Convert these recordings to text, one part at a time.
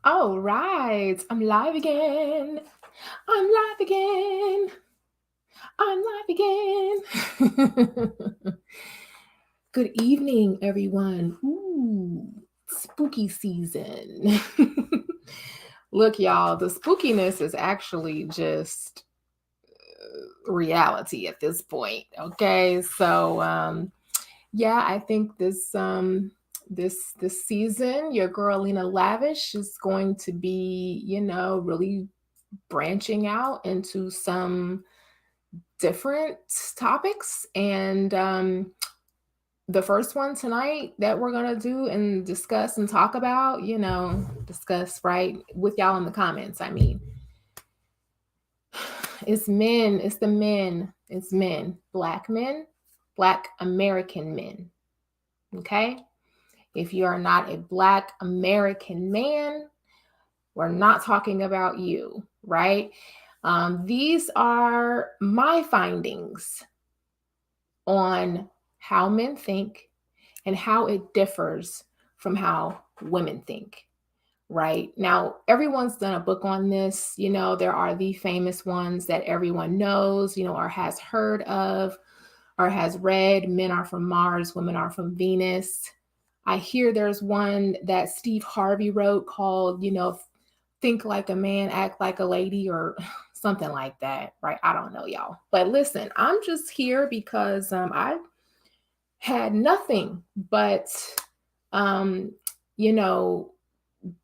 All right, I'm live again. I'm live again. I'm live again. Good evening, everyone. Ooh, spooky season. Look, y'all, the spookiness is actually just reality at this point. Okay, so yeah, I think this season, your girl Lena Lavish is going to be, really branching out into some different topics. And the first one tonight that we're going to do and discuss and talk about, discuss right with y'all in the comments. I mean, it's men, it's the men, it's men, Black American men. Okay. If you are not a Black American man, we're not talking about you, right? These are my findings on how men think and how it differs from how women think, right? Now, everyone's done a book on this. There are the famous ones that everyone knows, or has heard of or has read. Men Are from Mars, Women Are from Venus. I hear there's one that Steve Harvey wrote called, Think Like a Man, Act Like a Lady, or something like that, right? I don't know, y'all. But listen, I'm just here because I had nothing but, um, you know,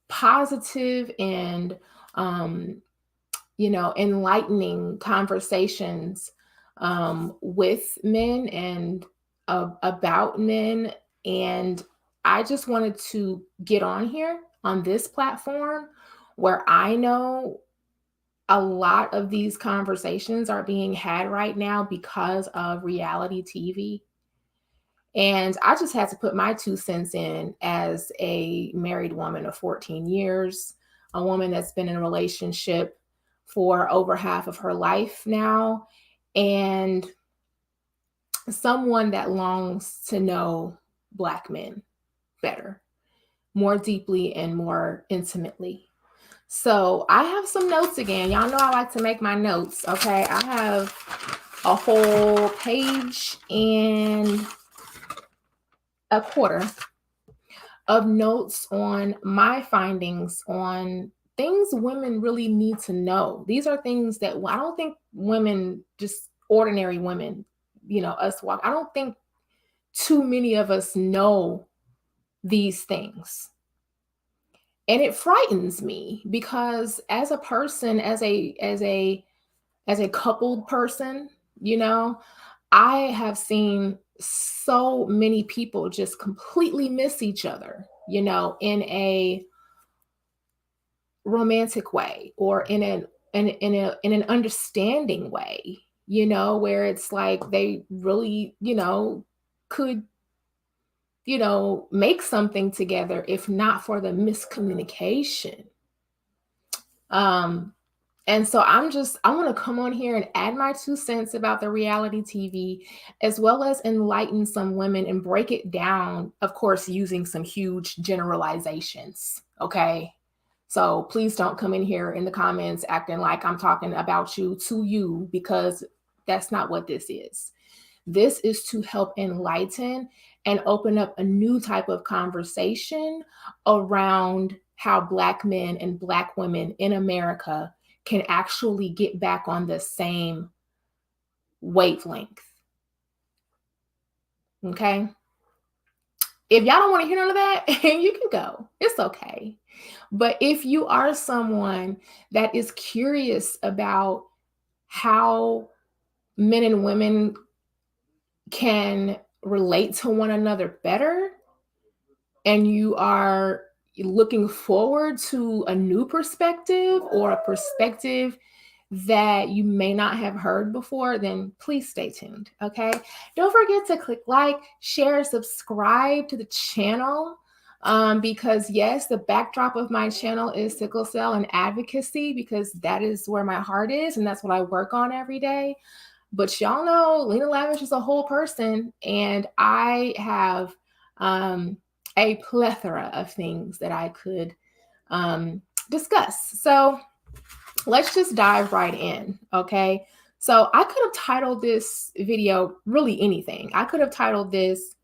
positive and, enlightening conversations with men and about men. And I just wanted to get on here on this platform where I know a lot of these conversations are being had right now because of reality TV. And I just had to put my 2 cents in as a married woman of 14 years, a woman that's been in a relationship for over half of her life now, and someone that longs to know Black men better, more deeply and more intimately. So I have some notes again. Y'all know I like to make my notes. Okay. I have a whole page and a quarter of notes on my findings on things women really need to know. These are things that I don't think women, just ordinary women, us walk, I don't think too many of us know these things. And it frightens me because as a person, as a coupled person, I have seen so many people just completely miss each other, in a romantic way or in an understanding way, where it's like they really, could, make something together if not for the miscommunication. Um, And so I want to come on here and add my 2 cents about the reality TV, as well as enlighten some women and break it down, of course, using some huge generalizations. Okay. So please don't come in here in the comments acting like I'm talking about you to you, because that's not what this is. This is to help enlighten and open up a new type of conversation around how Black men and Black women in America can actually get back on the same wavelength. Okay. If y'all don't want to hear none of that, you can go. It's okay. But if you are someone that is curious about how men and women can relate to one another better, and you are looking forward to a new perspective or a perspective that you may not have heard before, then please stay tuned. Okay. Don't forget to click like, share, subscribe to the channel. Because yes, the backdrop of my channel is sickle cell and advocacy, because that is where my heart is and that's what I work on every day. But y'all know Lena Lavish is a whole person, and I have a plethora of things that I could discuss. So let's just dive right in. Okay. So I could have titled this video really anything. I could have titled this,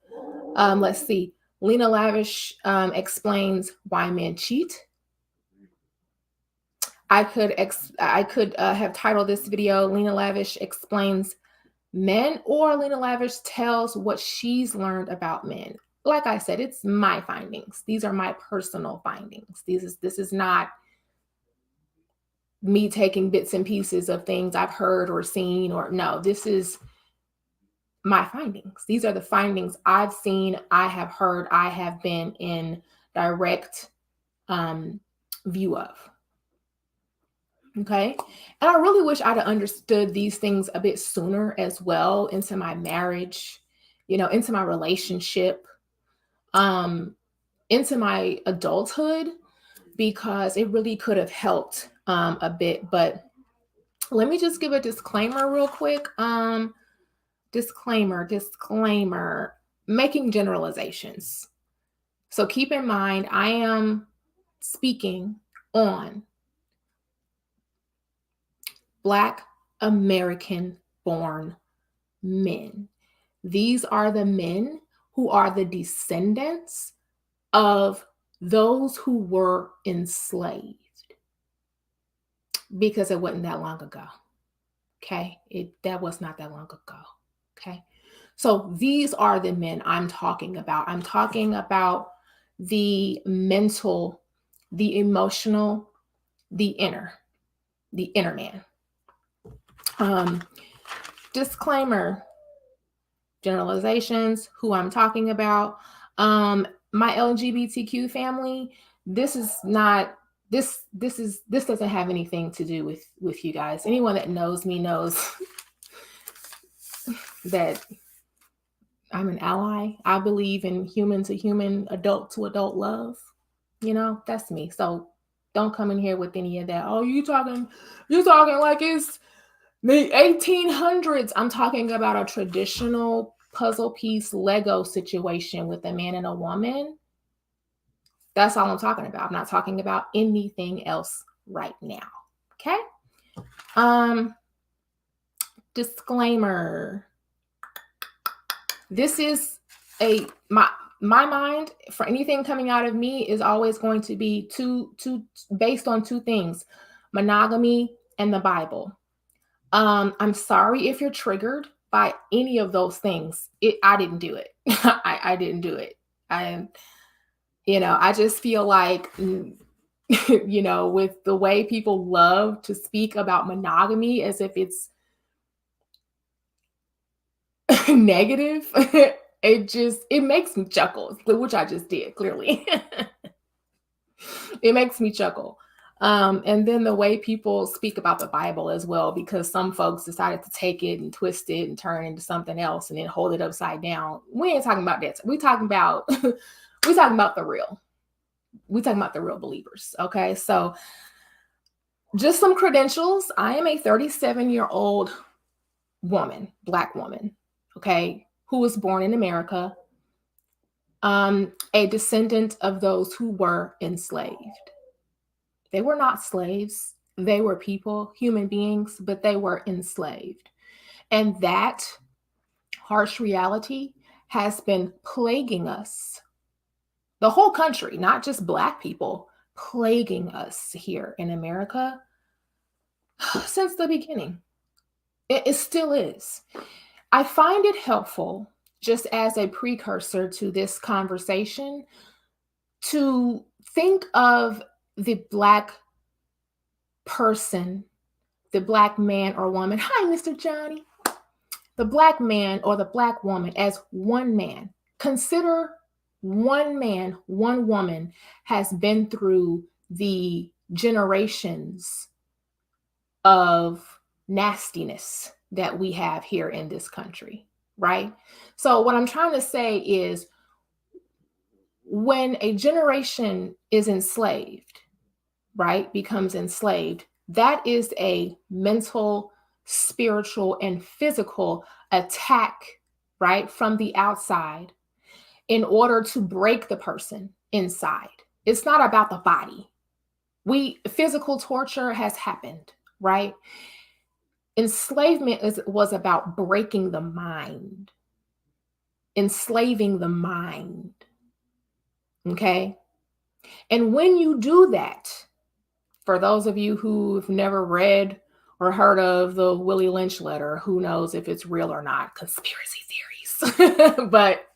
let's see, Lena Lavish explains why men cheat. I could have titled this video, Lena Lavish explains men, or Lena Lavish tells what she's learned about men. Like I said, it's my findings. These are my personal findings. This is not me taking bits and pieces of things I've heard or seen, or no, this is my findings. These are the findings I've seen, I have heard, I have been in direct view of. Okay. And I really wish I'd have understood these things a bit sooner as well, into my marriage, into my relationship, into my adulthood, because it really could have helped a bit. But let me just give a disclaimer real quick. Disclaimer, making generalizations. So keep in mind, I am speaking on Black American born men. These are the men who are the descendants of those who were enslaved, because it wasn't that long ago. Okay. That was not that long ago. Okay. So these are the men I'm talking about. I'm talking about the mental, the emotional, the inner man. Disclaimer, generalizations, who I'm talking about. My LGBTQ family, this doesn't have anything to do with you guys. Anyone that knows me knows that I'm an ally. I believe in human to human, adult to adult love. That's me. So don't come in here with any of that. Oh, you talking like it's the 1800s. I'm talking about a traditional puzzle piece Lego situation with a man and a woman. That's all I'm talking about. I'm not talking about anything else right now. Okay? Disclaimer. This is my mind for anything coming out of me is always going to be based on two things: monogamy and the Bible. I'm sorry if you're triggered by any of those things. I didn't do it. I didn't do it. I just feel like, with the way people love to speak about monogamy as if it's negative, it makes me chuckle, which I just did, clearly. It makes me chuckle. And then the way people speak about the Bible as well, because some folks decided to take it and twist it and turn it into something else and then hold it upside down. We ain't talking about that. We're talking about the real. We're talking about the real believers. Okay. So just some credentials. I am a 37-year-old woman, Black woman. Okay. Who was born in America. A descendant of those who were enslaved. They were not slaves. They were people, human beings, but they were enslaved. And that harsh reality has been plaguing us, the whole country, not just Black people, plaguing us here in America since the beginning. It still is. I find it helpful, just as a precursor to this conversation, to think of the Black person, the Black man or woman. Hi, Mr. Johnny. The Black man or the Black woman as one man. Consider one man, one woman has been through the generations of nastiness that we have here in this country, right? So what I'm trying to say is, when a generation is enslaved, right, becomes enslaved, that is a mental, spiritual, and physical attack, right, from the outside in order to break the person inside. It's not about the body. Physical torture has happened, right? Enslavement was about breaking the mind, enslaving the mind. Okay. And when you do that, for those of you who've never read or heard of the Willie Lynch letter, who knows if it's real or not, conspiracy theories. But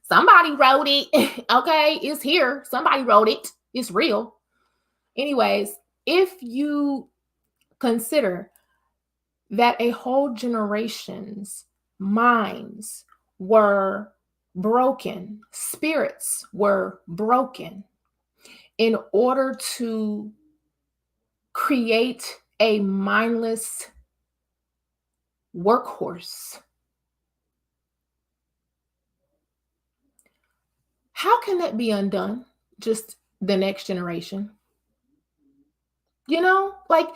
somebody wrote it. Okay, it's here. Somebody wrote it. It's real. Anyways, if you consider that a whole generation's minds were broken, spirits were broken in order to create a mindless workhorse. How can that be undone? Just the next generation. Like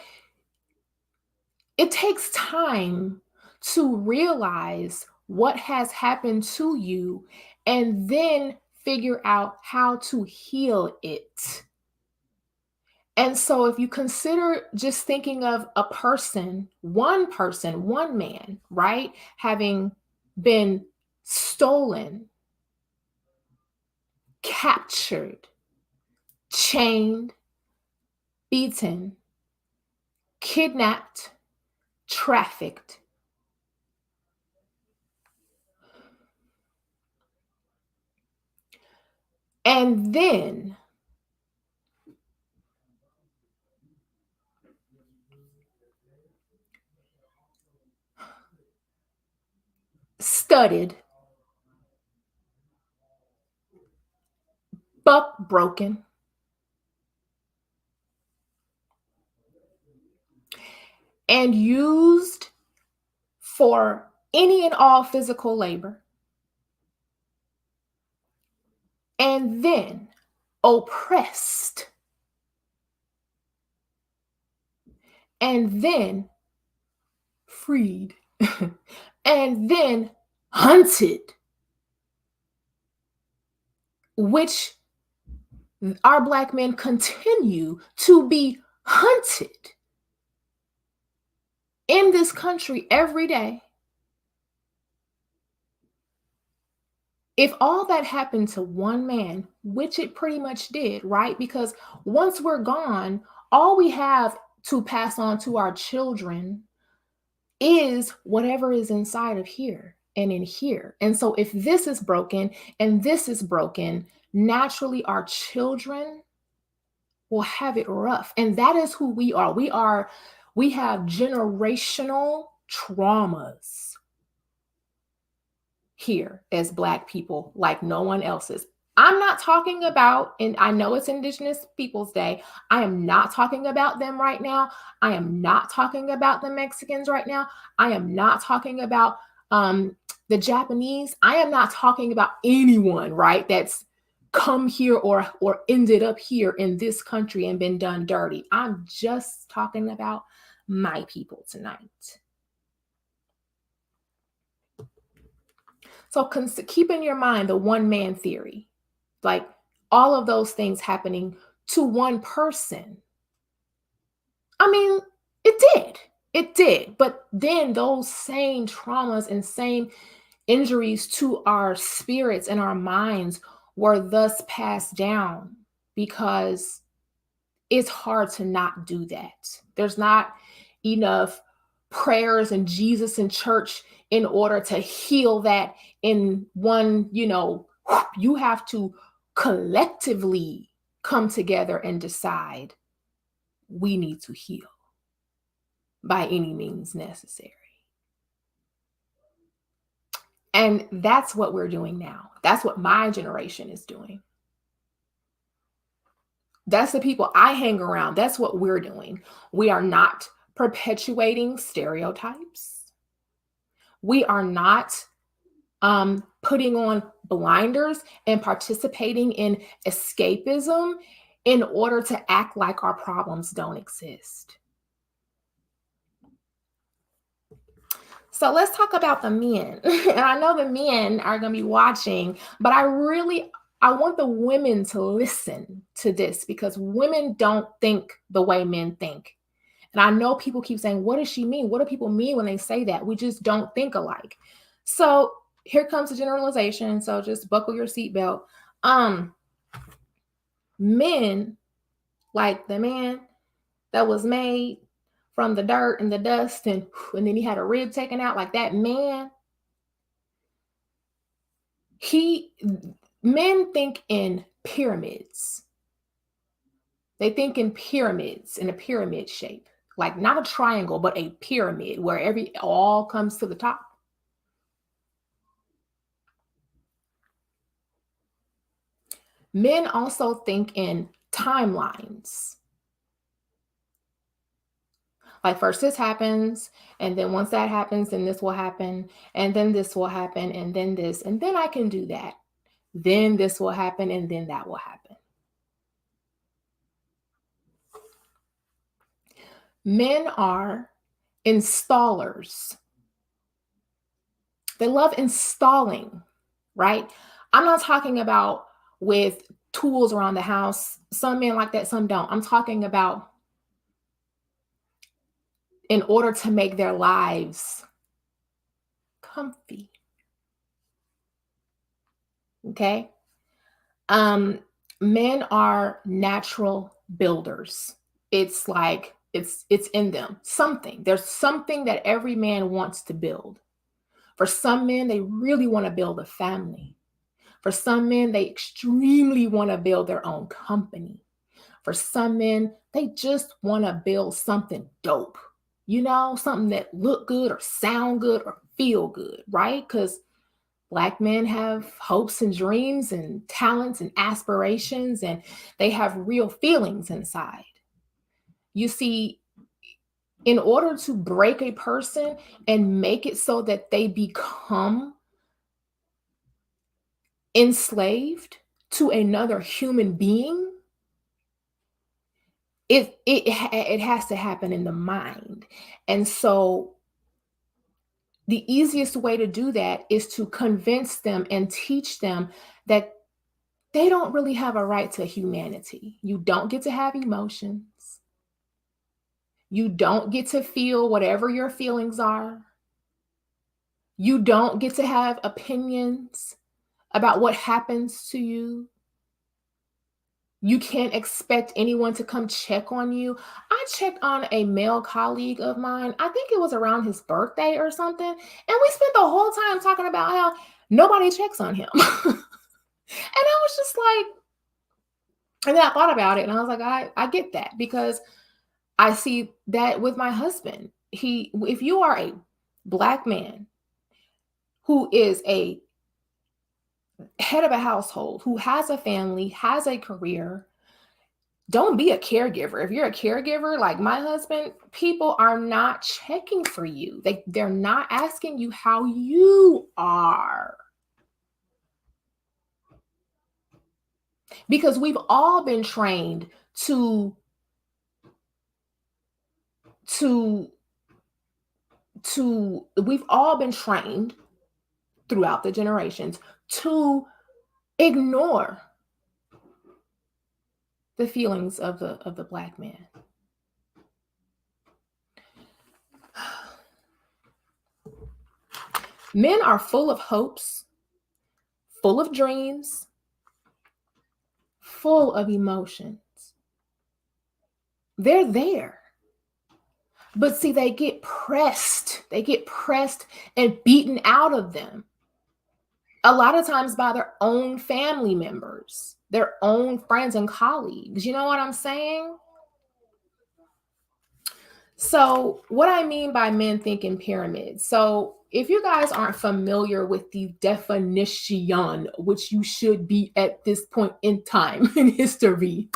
it takes time to realize what has happened to you and then figure out how to heal it. And so, if you consider just thinking of a person, one man, right, having been stolen, captured, chained, beaten, kidnapped, trafficked, and then studied, buck broken, and used for any and all physical labor, and then oppressed, and then freed, and then hunted, which our Black men continue to be hunted in this country every day. If all that happened to one man, which it pretty much did, right? Because once we're gone, all we have to pass on to our children is whatever is inside of here and in here. And so if this is broken and this is broken, naturally our children will have it rough. And that is who we are. We have generational traumas here as Black people like no one else's. I'm not talking about, and I know it's Indigenous Peoples Day, I am not talking about them right now. I am not talking about the Mexicans right now. I am not talking about the Japanese. I am not talking about anyone, right, that's come here or ended up here in this country and been done dirty. I'm just talking about my people tonight. So keep in your mind the one man theory, like all of those things happening to one person. I mean, it did. But then those same traumas and same injuries to our spirits and our minds were thus passed down because it's hard to not do that. There's not enough prayers and Jesus and church in order to heal that in one, you have to collectively come together and decide we need to heal by any means necessary. And that's what we're doing now. That's what my generation is doing. That's the people I hang around. That's what we're doing. We are not perpetuating stereotypes. We are not putting on blinders and participating in escapism in order to act like our problems don't exist. So let's talk about the men. And I know the men are going to be watching, but I really I want the women to listen to this because women don't think the way men think. And I know people keep saying, what does she mean? What do people mean when they say that? We just don't think alike. So here comes the generalization. So just buckle your seatbelt. Men, like the man that was made from the dirt and the dust, and then he had a rib taken out, like that man, he men think in pyramids. They think in pyramids, in a pyramid shape, like not a triangle, but a pyramid where every all comes to the top. Men also think in timelines. Like first this happens, and then once that happens, then this will happen, and then this will happen, and then this, and then I can do that. Then this will happen, and then that will happen. Men are installers. They love installing, right? I'm not talking about with tools around the house. Some men like that, some don't. I'm talking about in order to make their lives comfy. Okay? Men are natural builders. It's like it's in them. Something. There's something that every man wants to build. For some men, they really want to build a family. For some men, they extremely want to build their own company. For some men, they just want to build something dope. Something that look good or sound good or feel good, right? Because Black men have hopes and dreams and talents and aspirations, and they have real feelings inside. You see, in order to break a person and make it so that they become enslaved to another human being, it has to happen in the mind. And so the easiest way to do that is to convince them and teach them that they don't really have a right to humanity. You don't get to have emotions. You don't get to feel whatever your feelings are. You don't get to have opinions about what happens to you. You can't expect anyone to come check on you. I checked on a male colleague of mine. I think it was around his birthday or something. And we spent the whole time talking about how nobody checks on him. And I was just like, and then I thought about it and I was like, I get that because I see that with my husband. If you are a Black man who is a head of a household, who has a family, has a career, don't be a caregiver. If you're a caregiver like my husband, people are not checking for you. They're not asking you how you are. Because we've all been trained to we've all been trained throughout the generations to ignore the feelings of the Black man. Men are full of hopes, full of dreams, full of emotions. They're there. But see, they get pressed and beaten out of them. A lot of times by their own family members, their own friends and colleagues. You know what I'm saying? So what I mean by men thinking pyramids. So if you guys aren't familiar with the definition, which you should be at this point in time in history,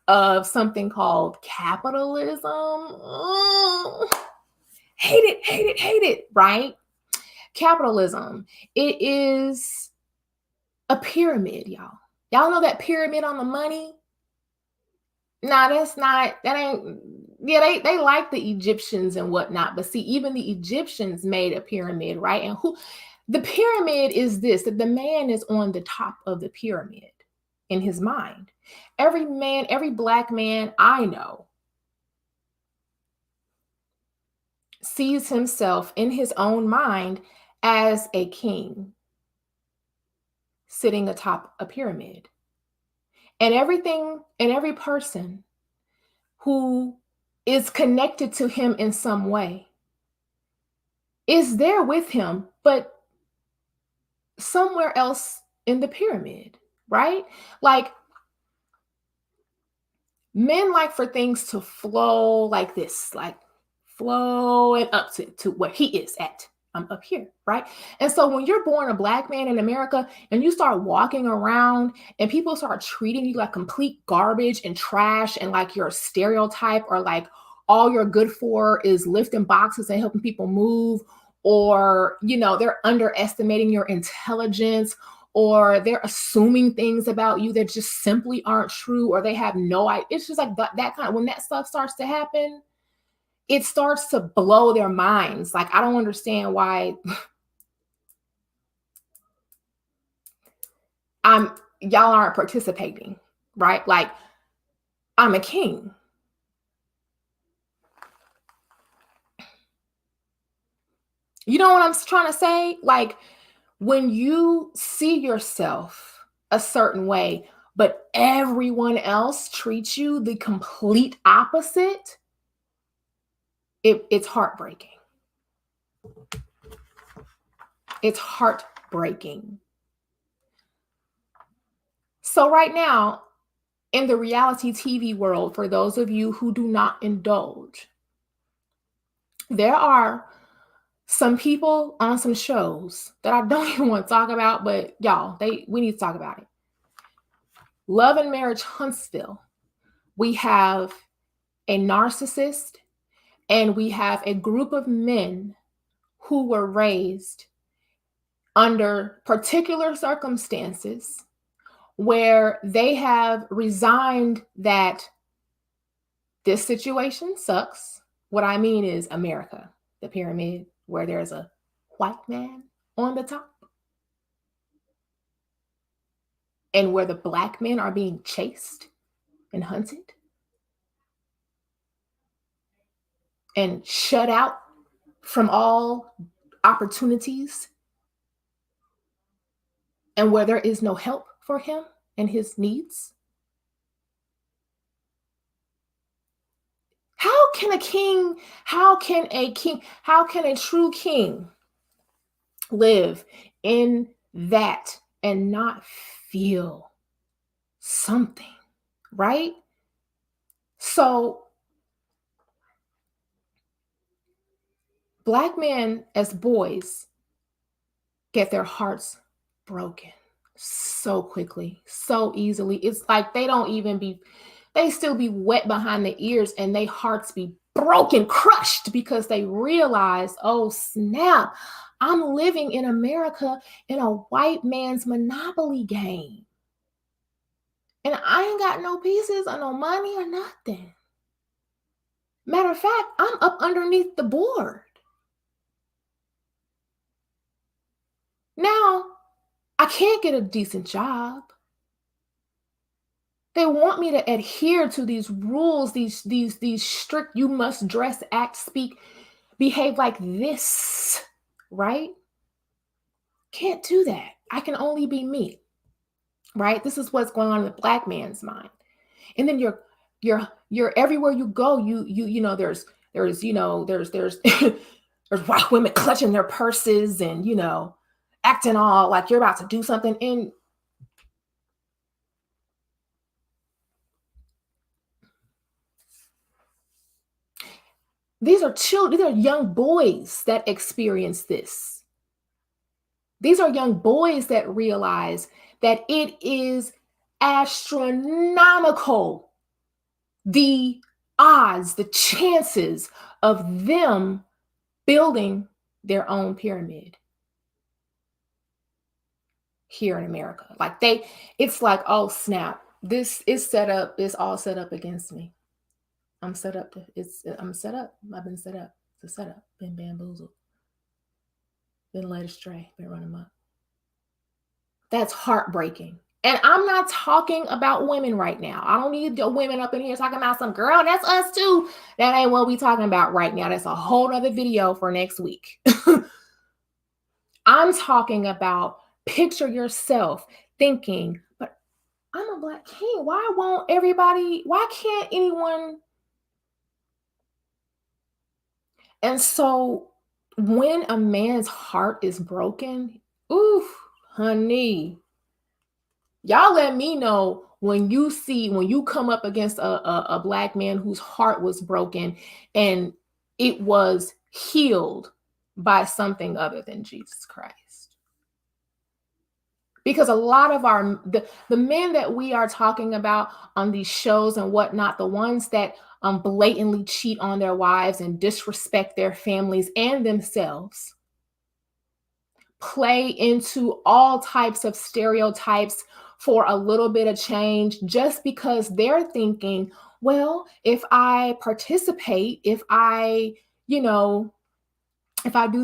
of something called capitalism, hate it, right? Capitalism, it is a pyramid, y'all. Y'all know that pyramid on the money? Nah, that ain't, yeah, they like the Egyptians and whatnot, but see, even the Egyptians made a pyramid, right? And The pyramid is this, that the man is on the top of the pyramid in his mind. Every man, every Black man I know sees himself in his own mind as a king sitting atop a pyramid. And everything and every person who is connected to him in some way is there with him, but somewhere else in the pyramid, right? Like, men like for things to flow like this, like flowing up to where he is at. I'm up here, right? And so when you're born a Black man in America and you start walking around and people start treating you like complete garbage and trash and like you're a stereotype, or like all you're good for is lifting boxes and helping people move, or they're underestimating your intelligence, or they're assuming things about you that just simply aren't true, or they have no idea. It's just like that kind of, when that stuff starts to happen, it starts to blow their minds. Like, I don't understand why y'all aren't participating, right? Like, I'm a king. You know what I'm trying to say? Like, when you see yourself a certain way, but everyone else treats you the complete opposite, it's heartbreaking. It's heartbreaking. So right now, in the reality TV world, for those of you who do not indulge, there are some people on some shows that I don't even want to talk about, but y'all, we need to talk about it. Love and Marriage Huntsville. We have a narcissist, and we have a group of men who were raised under particular circumstances where they have resigned that this situation sucks. What I mean is America, the pyramid, where there's a white man on the top and where the Black men are being chased and hunted and shut out from all opportunities, and where there is no help for him and his needs. How can a true king live in that and not feel something, right? So Black men as boys get their hearts broken so quickly, so easily. It's like they still be wet behind the ears, and their hearts be broken, crushed, because they realize, oh snap, I'm living in America in a white man's monopoly game. And I ain't got no pieces or no money or nothing. Matter of fact, I'm up underneath the board. Now, I can't get a decent job. They want me to adhere to these rules, these strict, you must dress, act, speak, behave like this, right? Can't do that. I can only be me, right? This is what's going on in the Black man's mind. And then you're everywhere you go, there's there's white women clutching their purses and acting all like you're about to do something. And these are children, these are young boys that experience this. These are young boys that realize that it is astronomical, the odds, the chances of them building their own pyramid here in America. Like it's like, oh snap, this is set up, it's all set up against me. I'm set up. I'm set up. I've been set up. It's a setup. Been bamboozled. been led astray, been run amok. That's heartbreaking. And I'm not talking about women right now. I don't need the women up in here talking about some girl. That's us too. That ain't what we talking about right now. That's a whole other video for next week. I'm talking about picture yourself thinking, but I'm a Black king. Why can't anyone? And so when a man's heart is broken, oof, honey, y'all let me know when you come up against a Black man whose heart was broken and it was healed by something other than Jesus Christ. Because a lot of the men that we are talking about on these shows and whatnot, the ones that blatantly cheat on their wives and disrespect their families and themselves, play into all types of stereotypes for a little bit of change just because they're thinking, well, if I participate, if I do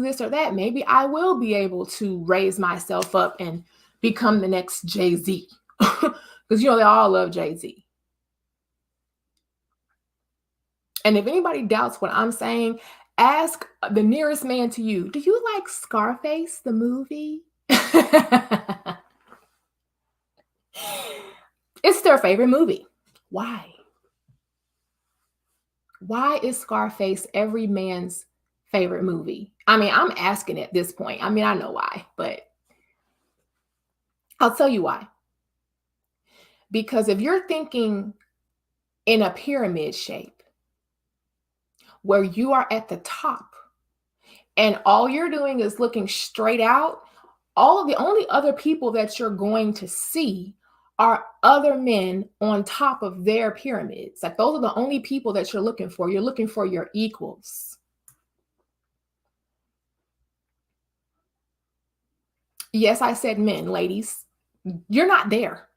this or that, maybe I will be able to raise myself up and become the next Jay-Z. Because they all love Jay-Z. And if anybody doubts what I'm saying, ask the nearest man to you. Do you like Scarface, the movie? It's their favorite movie. Why? Why is Scarface every man's favorite movie? I mean, I'm asking at this point. I mean, I know why, but I'll tell you why. Because if you're thinking in a pyramid shape, where you are at the top and all you're doing is looking straight out, the only other people that you're going to see are other men on top of their pyramids. Like, those are the only people that you're looking for. You're looking for your equals. Yes, I said men, ladies. You're not there.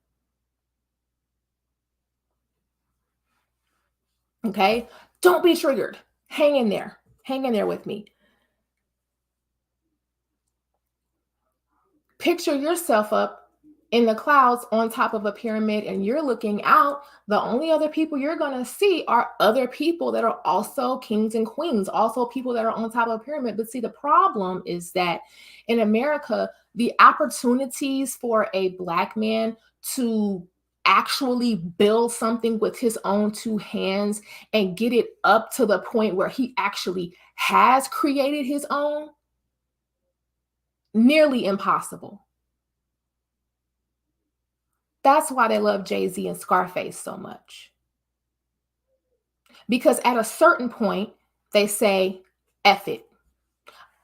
Okay? Don't be triggered. Hang in there. Hang in there with me. Picture yourself up in the clouds on top of a pyramid and you're looking out. The only other people you're going to see are other people that are also kings and queens, also people that are on top of a pyramid. But see, the problem is that in America, the opportunities for a Black man to actually build something with his own two hands and get it up to the point where he actually has created his own, nearly impossible. That's why they love Jay-Z and Scarface so much. Because at a certain point, they say, F it.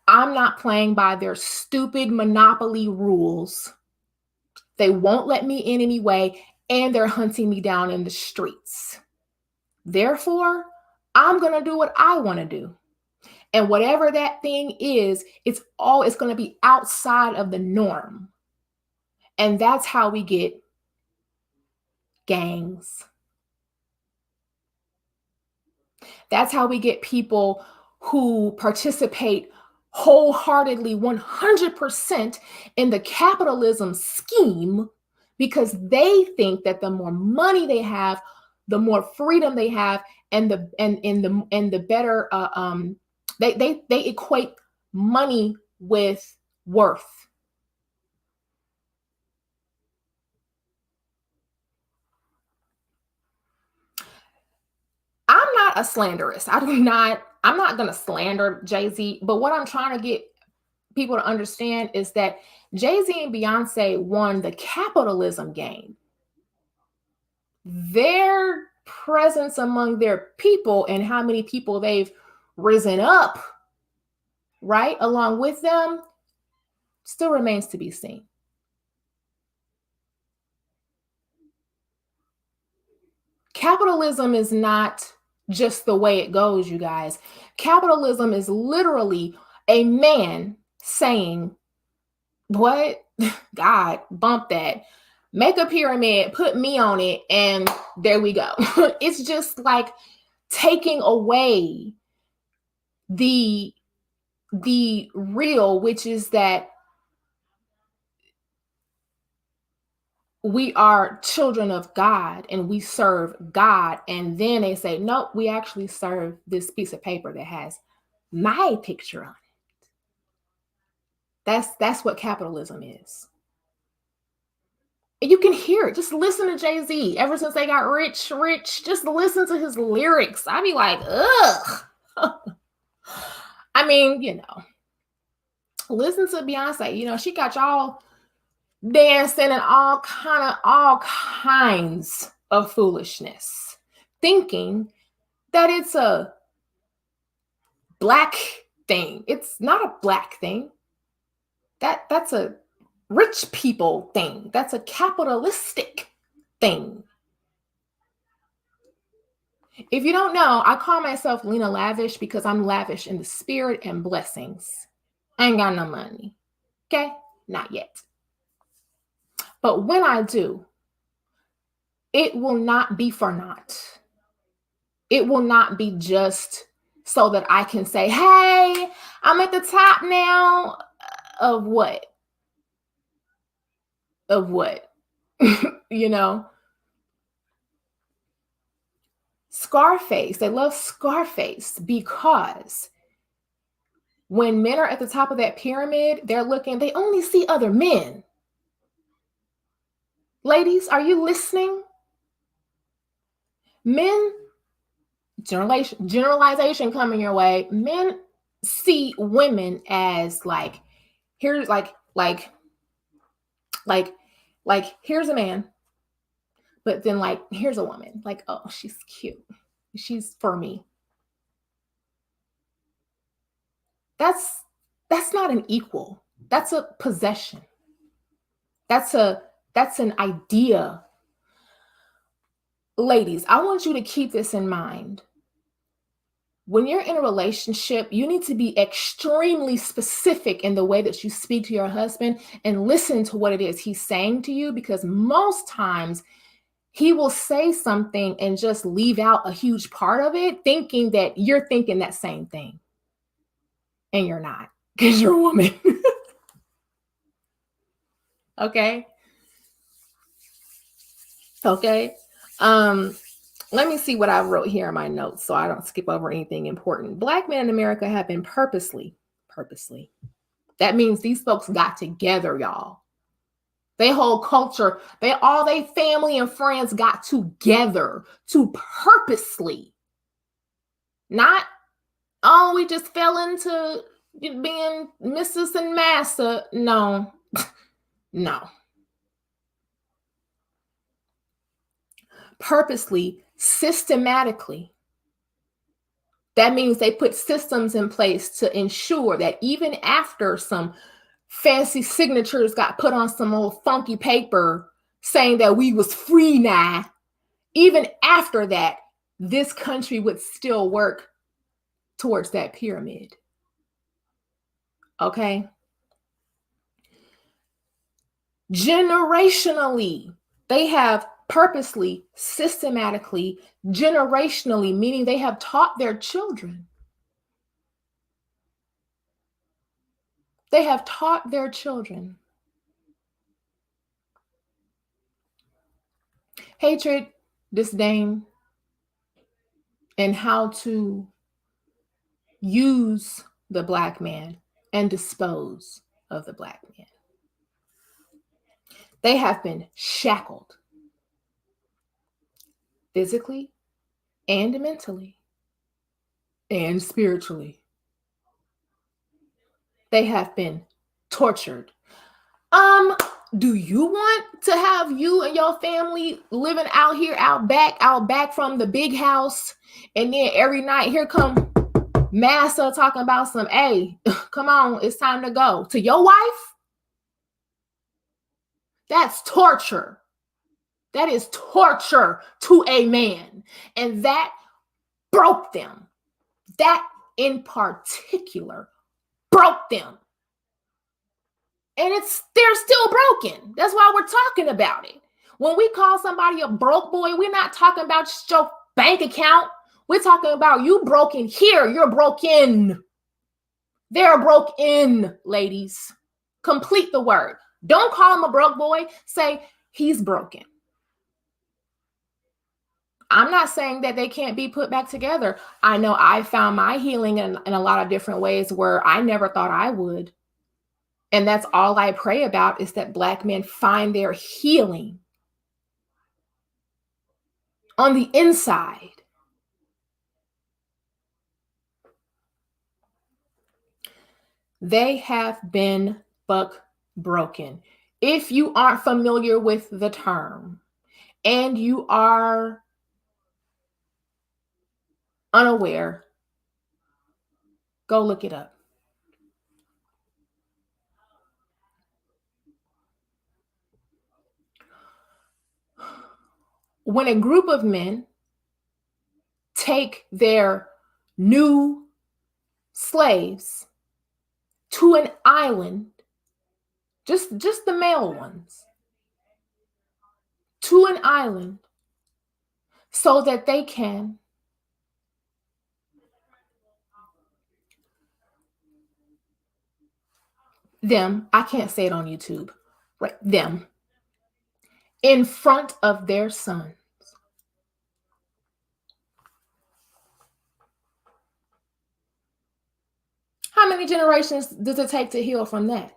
I'm not playing by their stupid monopoly rules. They won't let me in anyway, and they're hunting me down in the streets. Therefore, I'm going to do what I want to do. And whatever that thing is, it's going to be outside of the norm. And that's how we get gangs. That's how we get people who participate wholeheartedly, 100% in the capitalism scheme, because they think that the more money they have, the more freedom they have, and the better they equate money with worth. I'm not a slanderist. I'm not going to slander Jay-Z, but what I'm trying to get people to understand is that Jay-Z and Beyonce won the capitalism game. Their presence among their people and how many people they've risen up, right, along with them, still remains to be seen. Capitalism is not just the way it goes, you guys. Capitalism is literally a man saying, what? God, bump that. Make a pyramid, put me on it, and there we go. It's just like taking away the the real, which is that we are children of God and we serve God. And then they say, nope, we actually serve this piece of paper that has my picture on it. That's what capitalism is. And you can hear it. Just listen to Jay-Z. Ever since they got rich, just listen to his lyrics. I be like, ugh. I mean, listen to Beyonce. She got y'all dancing and all kinds of foolishness, thinking that it's a Black thing. It's not a Black thing. That's a rich people thing. That's a capitalistic thing. If you don't know, I call myself Lena Lavish because I'm lavish in the spirit and blessings. I ain't got no money. Okay? Not yet. But when I do, it will not be for naught. It will not be just so that I can say, hey, I'm at the top now. Of what? Of what? Scarface, they love Scarface because when men are at the top of that pyramid, they only see other men. Ladies, are you listening? Men, generalization coming your way, men see women as here's here's a man, but then here's a woman. Oh, she's cute. She's for me. That's not an equal. That's a possession. That's an idea. Ladies, I want you to keep this in mind. When you're in a relationship, you need to be extremely specific in the way that you speak to your husband and listen to what it is he's saying to you, because most times he will say something and just leave out a huge part of it, thinking that you're thinking that same thing. And you're not, because you're a woman. Okay. Let me see what I wrote here in my notes so I don't skip over anything important. Black men in America have been purposely. That means these folks got together, y'all. They whole culture, they family and friends got together to purposely, not, oh, we just fell into being Mrs. and Master. No. Purposely, systematically. That means they put systems in place to ensure that even after some fancy signatures got put on some old funky paper saying that we was free now, even after that, this country would still work towards that pyramid. Okay? Generationally, they have purposely, systematically, generationally, meaning they have taught their children. They have taught their children hatred, disdain, and how to use the Black man and dispose of the Black man. They have been shackled physically and mentally and spiritually. They have been tortured. Do you want to have you and your family living out here, out back from the big house, and then every night here come Massa talking about some, hey, come on, it's time to go to your wife? That's torture. That is torture to a man. And that broke them. That in particular broke them. And they're still broken. That's why we're talking about it. When we call somebody a broke boy, we're not talking about just your bank account. We're talking about you broken here. You're broken. They're broken, ladies. Complete the word. Don't call him a broke boy. Say he's broken. I'm not saying that they can't be put back together. I know I found my healing in a lot of different ways where I never thought I would. And that's all I pray about, is that Black men find their healing on the inside. They have been buck broken. If you aren't familiar with the term and you are unaware, go look it up. When a group of men take their new slaves to an island, just the male ones, to an island, so that they can I can't say it on YouTube, right? Them in front of their sons. How many generations does it take to heal from that?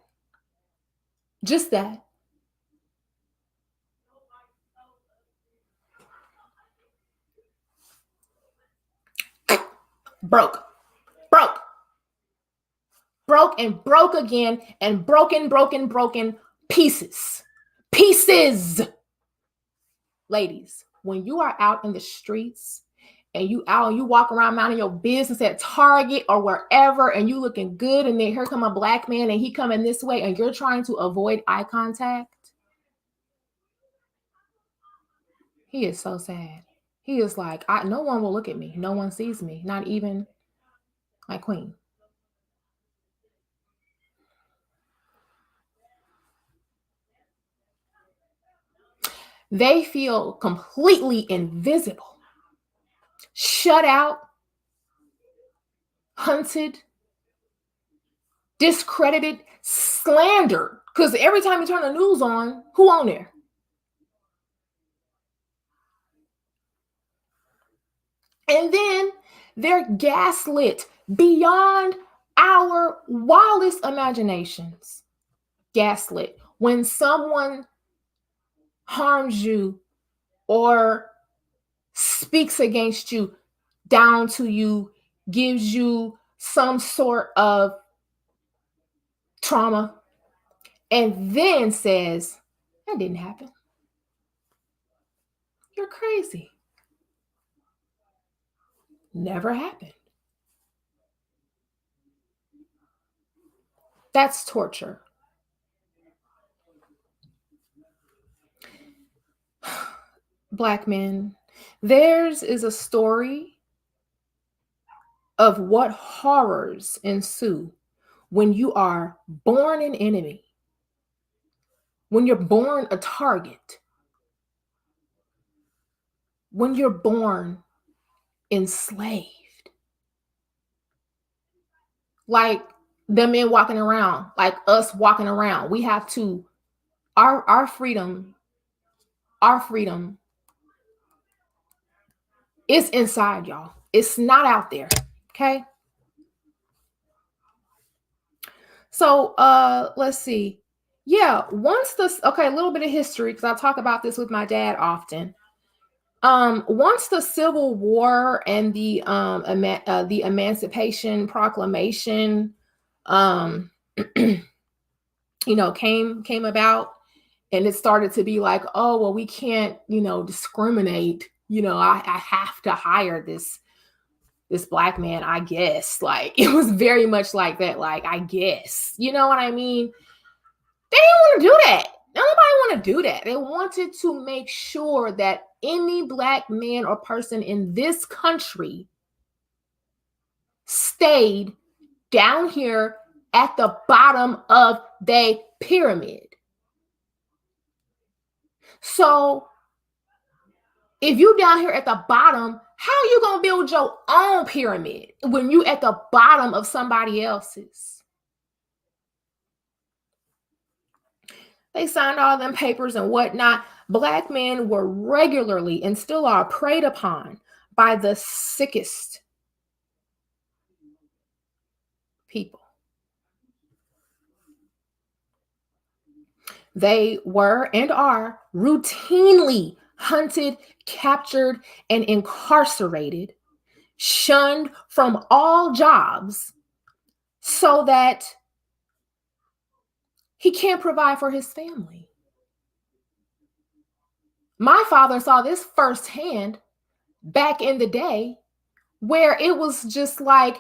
Just that. Broke and broke again, and broken pieces. Ladies, when you are out in the streets and you walk around minding your business at Target or wherever, and you looking good, and then here come a Black man and he coming this way, and you're trying to avoid eye contact, he is so sad. He is like, no one will look at me. No one sees me, not even my queen. They feel completely invisible, shut out, hunted, discredited, slandered. Because every time you turn the news on, who on there? And then they're gaslit beyond our wildest imaginations. Gaslit. When someone harms you or speaks against you, down to you, gives you some sort of trauma, and then says, that didn't happen. You're crazy. Never happened. That's torture. Black men, theirs is a story of what horrors ensue when you are born an enemy, when you're born a target, when you're born enslaved. Like the men walking around, like us walking around, we have to, our freedom is inside, y'all. It's not out there. Okay. So let's see. Yeah, a little bit of history, because I talk about this with my dad often. Once the Civil War and the Emancipation Proclamation came about, and it started to be like, oh, well, we can't, discriminate. I have to hire this Black man, I guess. Like, it was very much like that. Like, I guess, you know what I mean? They didn't want to do that. Nobody want to do that. They wanted to make sure that any Black man or person in this country stayed down here at the bottom of the pyramid. So if you down here at the bottom, How you gonna build your own pyramid when you at the bottom of somebody else's? They signed all them papers and whatnot. Black men were regularly and still are preyed upon by the sickest people. They were and are routinely hunted, captured, and incarcerated, shunned from all jobs so that he can't provide for his family. My father saw this firsthand back in the day where it was just like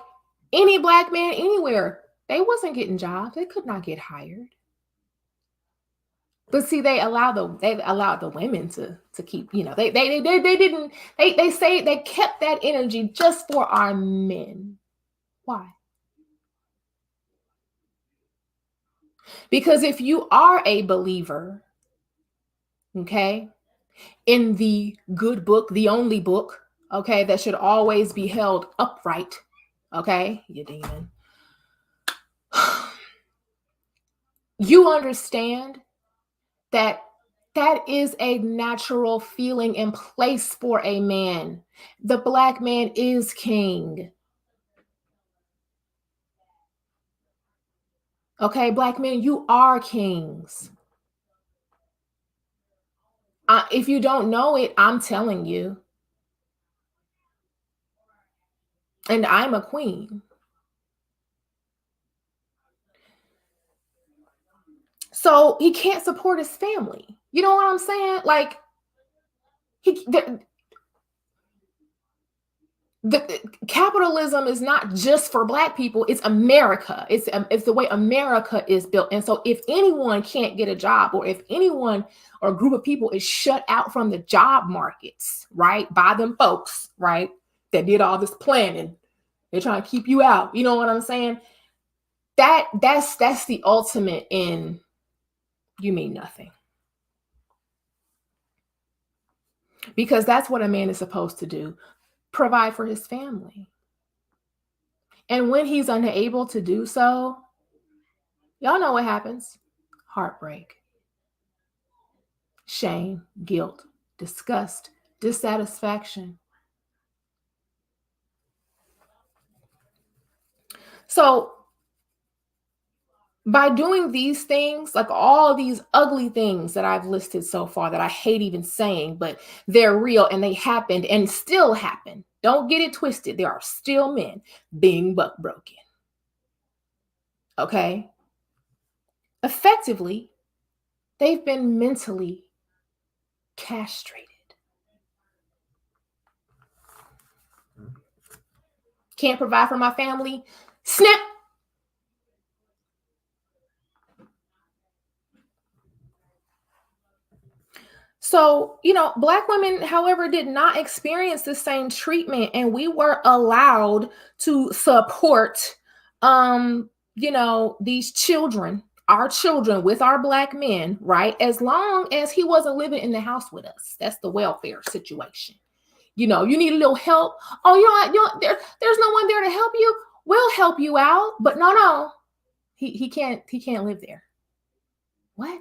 any black man anywhere, they wasn't getting jobs. They could not get hired. But see, they allowed the women to keep, they didn't they say they kept that energy just for our men. Why? Because if you are a believer, okay, in the good book, the only book, okay, that should always be held upright, okay, you demon, you understand that that is a natural feeling and place for a man. The black man is king. Okay, black men, you are kings. If you don't know it, I'm telling you. And I'm a queen. So he can't support his family. You know what I'm saying? Like, he the capitalism is not just for black people. It's America. It's the way America is built. And so if anyone can't get a job, or if anyone or a group of people is shut out from the job markets, right, by them folks, right, that did all this planning, they're trying to keep you out. You know what I'm saying? That's the ultimate in you mean nothing. Because that's what a man is supposed to do, provide for his family. And when he's unable to do so, y'all know what happens: heartbreak, shame, guilt, disgust, dissatisfaction. So, by doing these things, like all these ugly things that I've listed so far that I hate even saying, but they're real and they happened and still happen. Don't get it twisted. There are still men being buck broken. Okay? Effectively, they've been mentally castrated. Can't provide for my family? Snap. So, black women, however, did not experience the same treatment, and we were allowed to support, these children, our children with our black men, right? As long as he wasn't living in the house with us. That's the welfare situation. You need a little help. Oh, there's no one there to help you. We'll help you out, but no, he can't live there. What?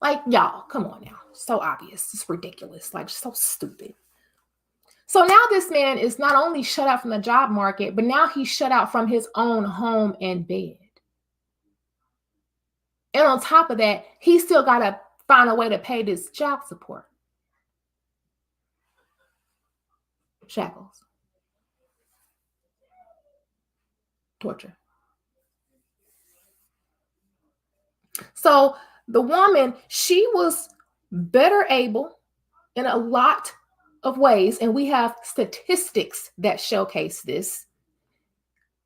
Like, y'all, come on now. So obvious. It's ridiculous. Like, so stupid. So now this man is not only shut out from the job market, but now he's shut out from his own home and bed. And on top of that, he still got to find a way to pay this child support. Shackles. Torture. So the woman, she was better able in a lot of ways, and we have statistics that showcase this,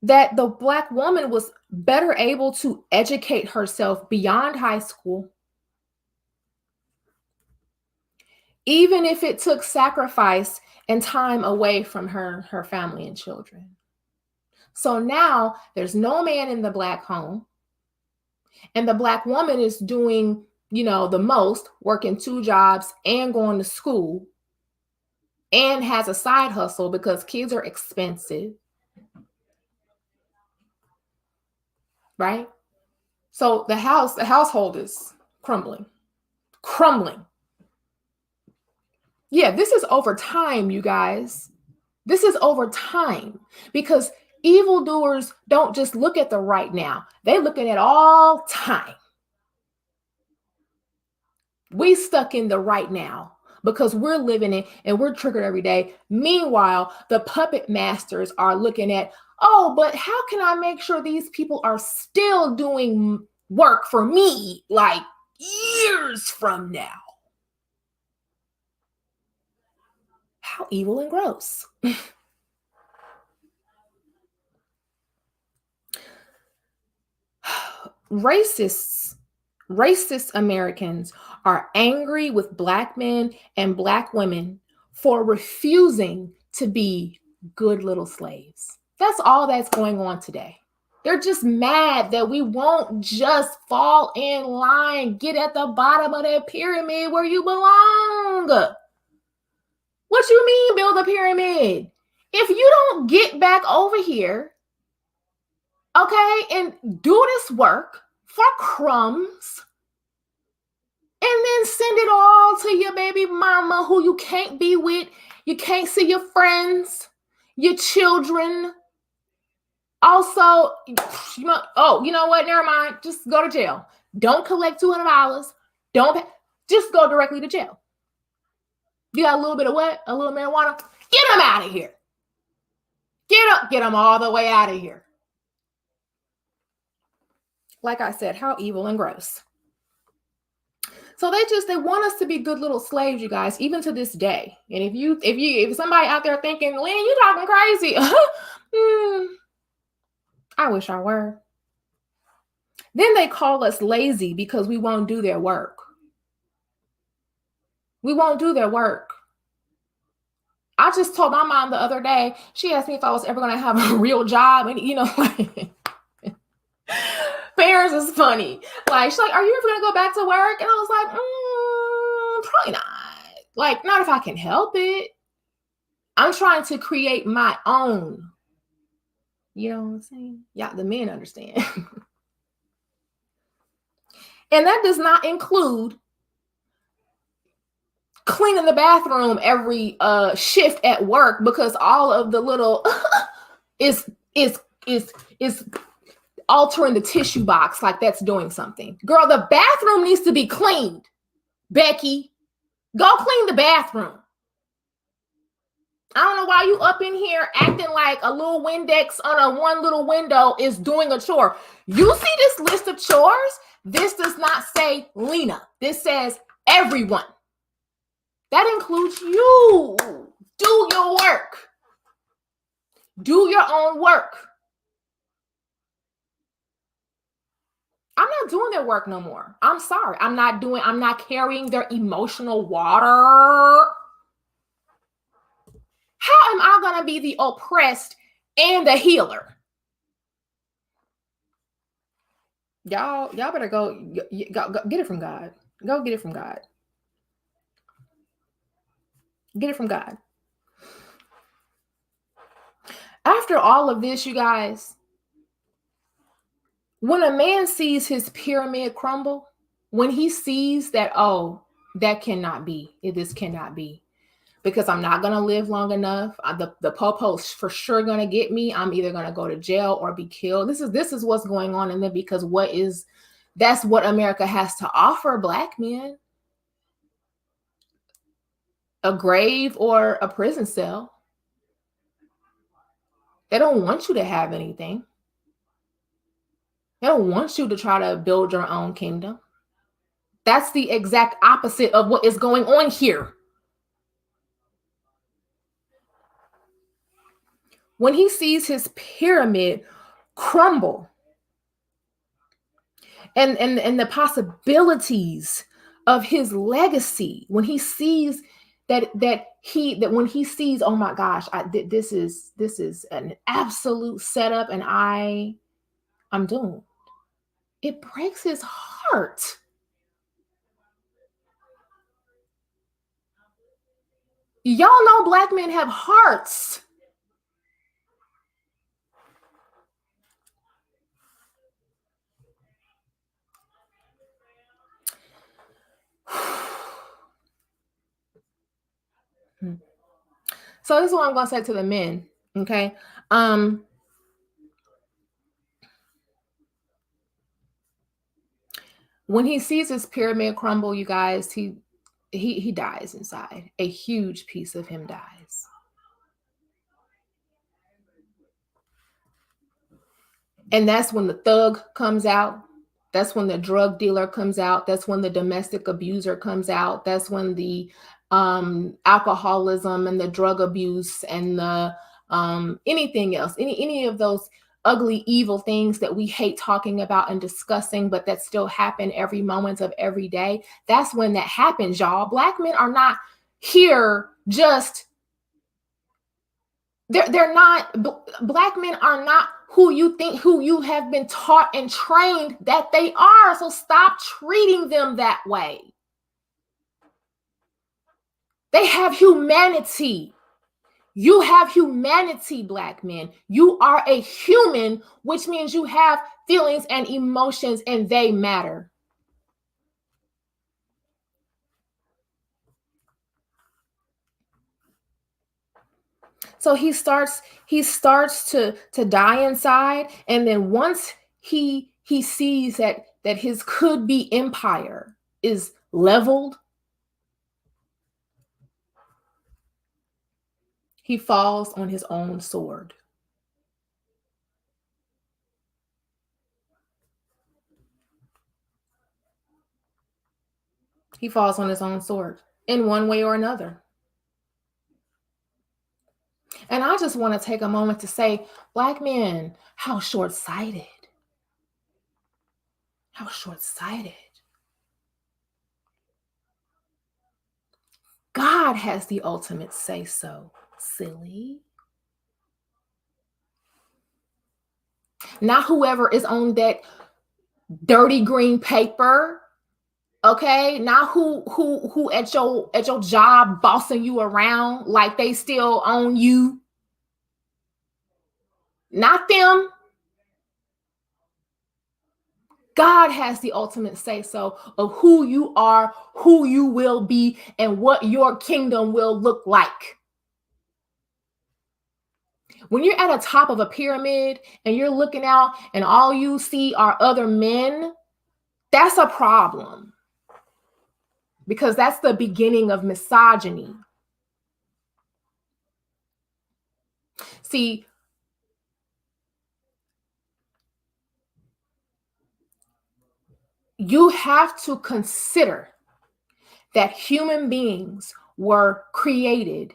that the black woman was better able to educate herself beyond high school, even if it took sacrifice and time away from her family and children. So now there's no man in the black home, and the black woman is doing, the most, working 2 jobs and going to school and has a side hustle because kids are expensive, right? So the household is crumbling, crumbling. Yeah, this is over time, you guys. This is over time because evildoers don't just look at the right now, they're looking at all time. We stuck in the right now because we're living it and we're triggered every day. Meanwhile, the puppet masters are looking at, oh, but how can I make sure these people are still doing work for me like years from now? How evil and gross. Racists, racist Americans are angry with Black men and Black women for refusing to be good little slaves. That's all that's going on today. They're just mad that we won't just fall in line, get at the bottom of that pyramid where you belong. What you mean build a pyramid? If you don't get back over here, okay, and do this work for crumbs, and then send it all to your baby mama who you can't be with, you can't see your friends, your children. Also, you know what? Never mind. Just go to jail. Don't collect $200. Don't pay. Just go directly to jail. You got a little bit of what? A little marijuana? Get them out of here. Get them all the way out of here. Like I said, how evil and gross. So they want us to be good little slaves, you guys, even to this day. And if somebody out there thinking, Lena, you talking crazy, I wish I were. Then they call us lazy because we won't do their work. We won't do their work. I just told my mom the other day, she asked me if I was ever going to have a real job. And, parents is funny. Like, she's like, are you ever going to go back to work? And I was like, probably not. Like, not if I can help it. I'm trying to create my own. You know what I'm saying? Yeah, the men understand. And that does not include cleaning the bathroom every shift at work because all of the little is altering the tissue box like that's doing something. Girl, the bathroom needs to be cleaned. Becky, go clean the bathroom. I don't know why you up in here acting like a little Windex on a one little window is doing a chore. You see this list of chores? This does not say Lena. This says everyone. That includes you. Do your work. Do your own work. I'm not doing their work no more. I'm sorry. I'm not carrying their emotional water. How am I going to be the oppressed and the healer? Y'all better go get it from God. Go get it from God. Get it from God. After all of this, you guys, when a man sees his pyramid crumble, when he sees that, oh, that cannot be, this cannot be, because I'm not going to live long enough. The popo's for sure going to get me. I'm either going to go to jail or be killed. This is what's going on in there because that's what America has to offer Black men. A grave or a prison cell. They don't want you to have anything. They don't want you to try to build your own kingdom. That's the exact opposite of what is going on here. When he sees his pyramid crumble and the possibilities of his legacy, when he sees when he sees, oh my gosh, this is an absolute setup and I'm doomed. It breaks his heart. Y'all know Black men have hearts. So this is what I'm going to say to the men. Okay. When he sees his pyramid crumble, you guys, he dies inside. A huge piece of him dies. And that's when the thug comes out. That's when the drug dealer comes out. That's when the domestic abuser comes out. That's when the alcoholism and the drug abuse and the anything else, any of those ugly, evil things that we hate talking about and discussing, but that still happen every moment of every day. That's when that happens, y'all. Black men are not here just they're not Black men are not who you have been taught and trained that they are. So stop treating them that way. They have humanity. You have humanity, Black men. You are a human, which means you have feelings and emotions, and they matter. So he starts to die inside, and then once he sees that his could be empire is leveled, he falls on his own sword. He falls on his own sword in one way or another. And I just want to take a moment to say, Black men, how short-sighted. How short-sighted. God has the ultimate say-so, silly. Not whoever is on that dirty green paper, okay? Not who at your job bossing you around like they still own you. Not them. God has the ultimate say-so of who you are, who you will be, and what your kingdom will look like. When you're at the top of a pyramid and you're looking out and all you see are other men, that's a problem. Because that's the beginning of misogyny. See, you have to consider that human beings were created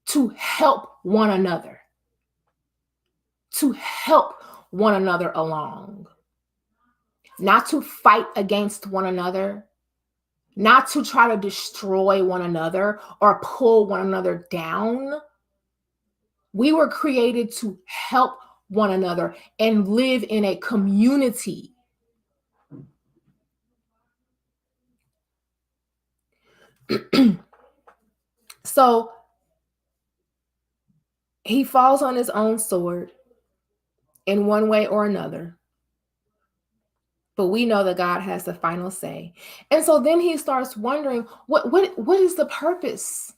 to help one another, to help one another along, not to fight against one another, not to try to destroy one another or pull one another down. We were created to help one another and live in a community. So he falls on his own sword in one way or another. But we know that God has the final say. And so then he starts wondering, what is the purpose?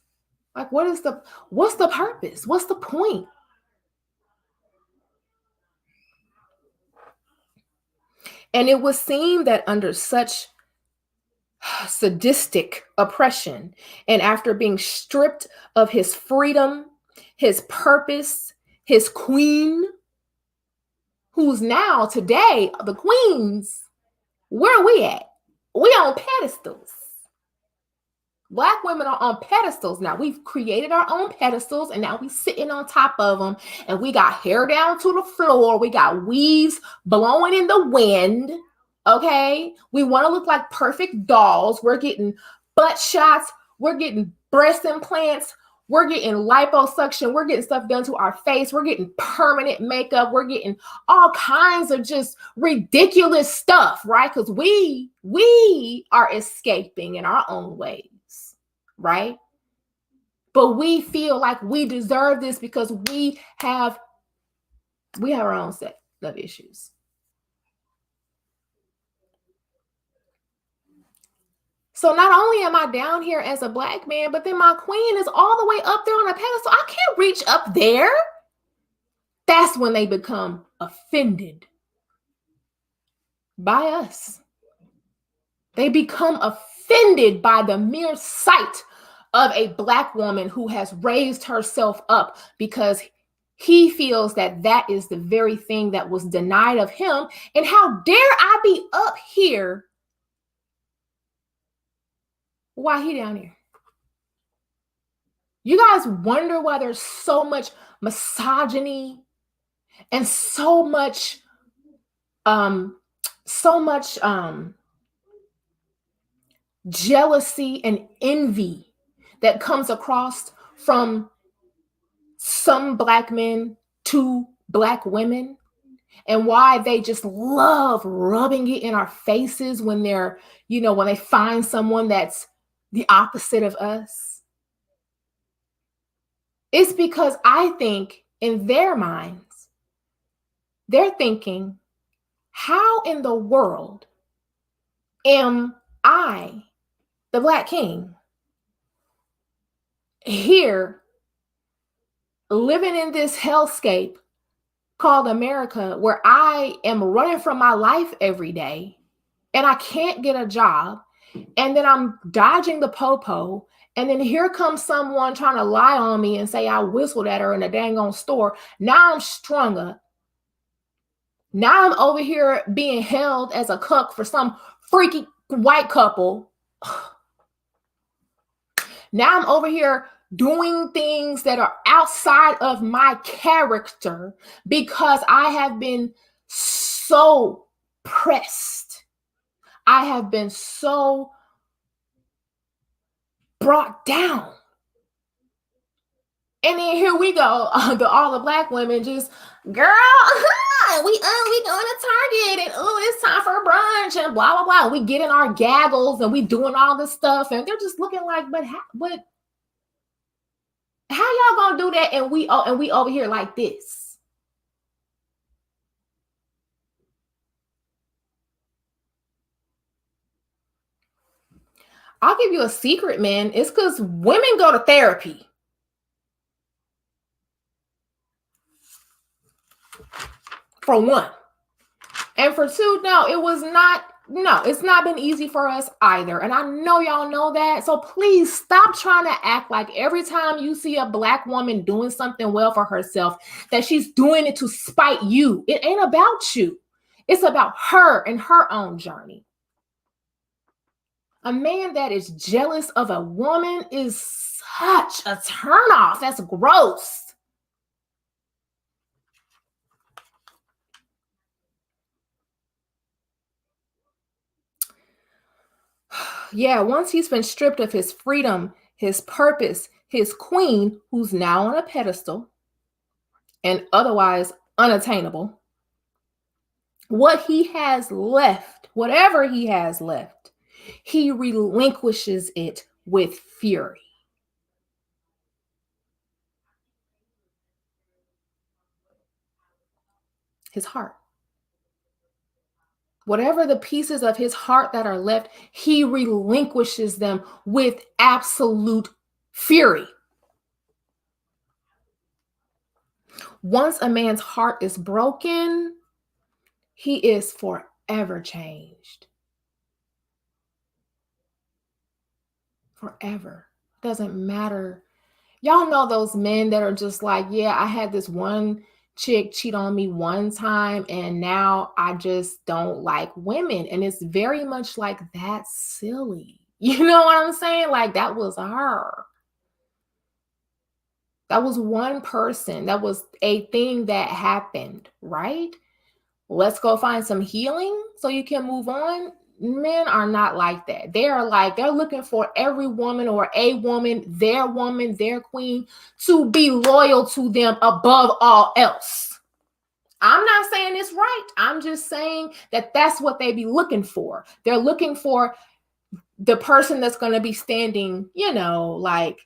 Like, what's the purpose? What's the point? And it would seem that under such sadistic oppression, and after being stripped of his freedom, his purpose, his queen, who's now today the queens, where are we at? We on pedestals. Black women are on pedestals now. We've created our own pedestals, and now we sitting on top of them, and we got hair down to the floor. We got weaves blowing in the wind. Okay, we want to look like perfect dolls. We're getting butt shots. We're getting breast implants. We're getting liposuction. We're getting stuff done to our face. We're getting permanent makeup. We're getting all kinds of just ridiculous stuff, right? Because we are escaping in our own ways, right? but we feel like we deserve this because we have our own set of issues. So not only am I down here as a Black man, but then my queen is all the way up there on a pedestal. I can't reach up there. That's when they become offended by us. They become offended by the mere sight of a Black woman who has raised herself up, because he feels that that is the very thing that was denied of him. And how dare I be up here while he down here? You guys wonder why there's so much misogyny and so much jealousy and envy that comes across from some Black men to Black women, and why they just love rubbing it in our faces when they're, when they find someone that's the opposite of us. It's because I think in their minds, they're thinking, how in the world am I, the Black king, here living in this hellscape called America, where I am running from my life every day and I can't get a job, and then I'm dodging the popo, and then here comes someone trying to lie on me and say I whistled at her in a dang on store. Now I'm strung up. Now I'm over here being held as a cuck for some freaky white couple. Now I'm over here doing things that are outside of my character because I have been so pressed. I have been so brought down. And then here we go, all the Black women just, girl, we going to Target, and it's time for brunch and blah, blah, blah. We get in our gaggles and we doing all this stuff, and they're just looking like, but how y'all gonna do that? And we over here like this. I'll give you a secret, man. It's because women go to therapy. For one. And for two, it's not been easy for us either. And I know y'all know that. So please stop trying to act like every time you see a Black woman doing something well for herself, that she's doing it to spite you. It ain't about you. It's about her and her own journey. A man that is jealous of a woman is such a turnoff. That's gross. Yeah, once he's been stripped of his freedom, his purpose, his queen, who's now on a pedestal and otherwise unattainable, what he has left, whatever he has left, he relinquishes it with fury. His heart. Whatever the pieces of his heart that are left, he relinquishes them with absolute fury. Once a man's heart is broken, he is forever changed. Forever. Doesn't matter. Y'all know those men that are just like, yeah, I had this one chick cheat on me one time and now I just don't like women. And it's very much like, that's silly. You know what I'm saying? Like, that was her. That was one person. That was a thing that happened, right? Let's go find some healing so you can move on. Men are not like that. They're looking for every woman or a woman, their queen, to be loyal to them above all else. I'm not saying it's right. I'm just saying that that's what they be looking for. They're looking for the person that's going to be standing, like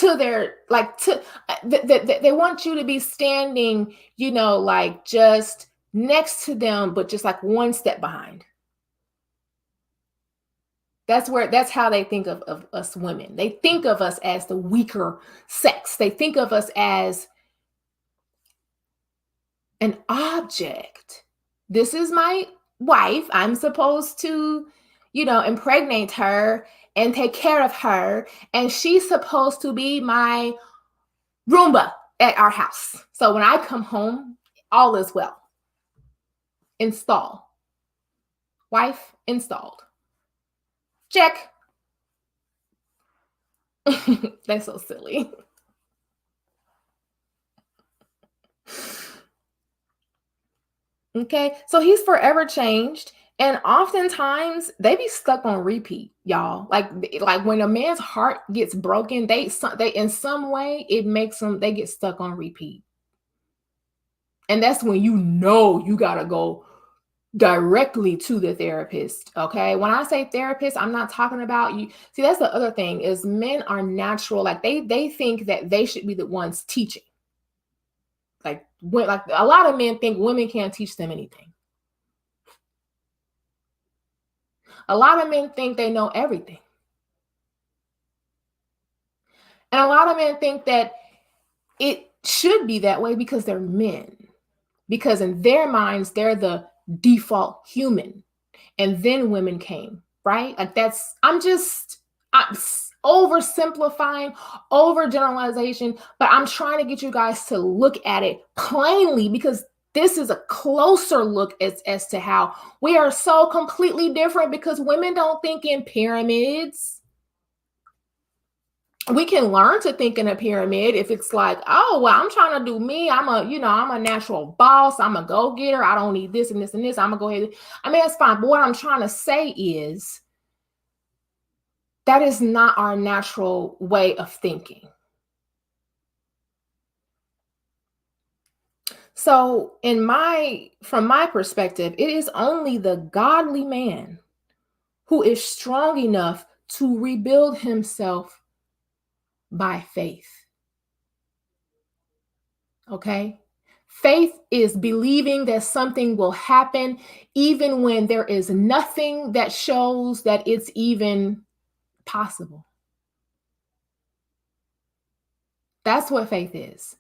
to their like to they want you to be standing, like just next to them, but just like one step behind. That's how they think of us women. They think of us as the weaker sex. They think of us as an object. This is my wife. I'm supposed to, impregnate her and take care of her. And she's supposed to be my Roomba at our house. So when I come home, all is well. Install. Wife installed. Check. That's so silly. Okay. So he's forever changed. And oftentimes they be stuck on repeat, y'all. Like when a man's heart gets broken, they in some way it makes them they get stuck on repeat. And that's when you gotta go directly to the therapist. Okay. When I say therapist, I'm not talking about you. See, that's the other thing is men are natural. Like they think that they should be the ones teaching. Like a lot of men think women can't teach them anything. A lot of men think they know everything. And a lot of men think that it should be that way because they're men. Because in their minds, they're the default human. And then women came, right? Like I'm oversimplifying, overgeneralization, but I'm trying to get you guys to look at it plainly because this is a closer look as to how we are so completely different because women don't think in pyramids. We can learn to think in a pyramid if it's like, oh, well, I'm trying to do me. I'm a natural boss. I'm a go-getter. I don't need this and this and this. I'm gonna go ahead. I mean, that's fine. But what I'm trying to say is that is not our natural way of thinking. So from my perspective, it is only the godly man who is strong enough to rebuild himself by faith. Okay? Faith is believing that something will happen even when there is nothing that shows that it's even possible. That's what faith is.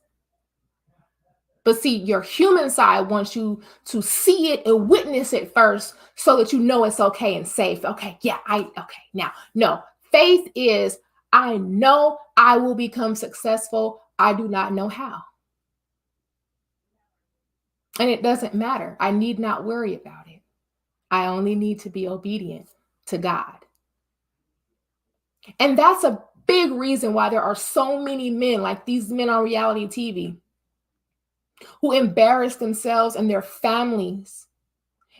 But see, your human side wants you to see it and witness it first so that you know it's okay and safe. Okay, yeah, okay. Now, no, faith is, I know I will become successful. I do not know how. And it doesn't matter. I need not worry about it. I only need to be obedient to God. And that's a big reason why there are so many men, like these men on reality TV, who embarrass themselves and their families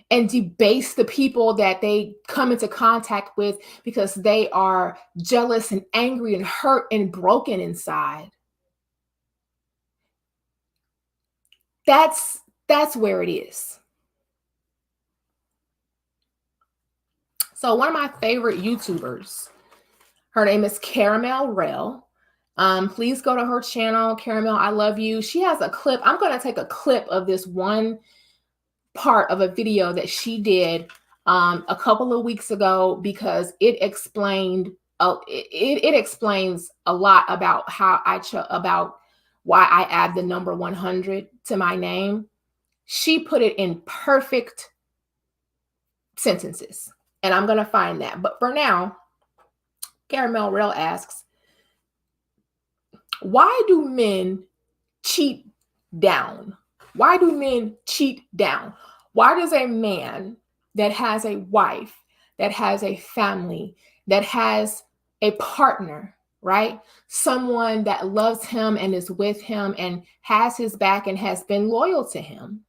and debase the people that they come into contact with because they are jealous and angry and hurt and broken inside. That's where it is. So one of my favorite YouTubers, her name is Caramel Rell. Please go to her channel, Caramel. I love you. She has a clip. I'm going to take a clip of this one part of a video that she did a couple of weeks ago because it explained it explains a lot about how about why I add the number 100 to my name. She put it in perfect sentences, and I'm going to find that. But for now, Caramel Rell asks, why do men cheat down? Why do men cheat down? Why does a man that has a wife, that has a family, that has a partner, right? Someone that loves him and is with him and has his back and has been loyal to him.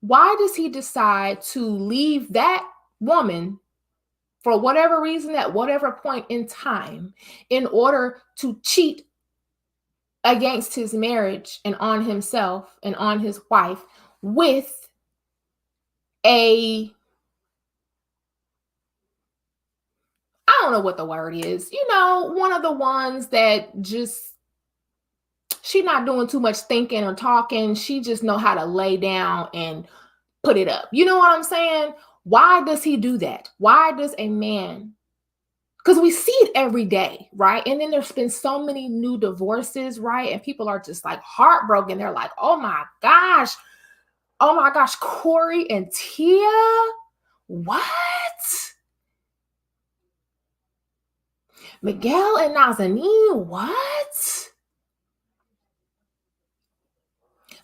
Why does he decide to leave that woman for whatever reason at whatever point in time in order to cheat against his marriage and on himself and on his wife with I don't know what the word is. You know, one of the ones that just, she not doing too much thinking or talking. She just know how to lay down and put it up. You know what I'm saying? Why does he do that? Why does a man? Because we see it every day, right? And then there's been so many new divorces, right? And people are just like heartbroken. They're like, oh my gosh, Corey and Tia? What? Miguel and Nazanin? What?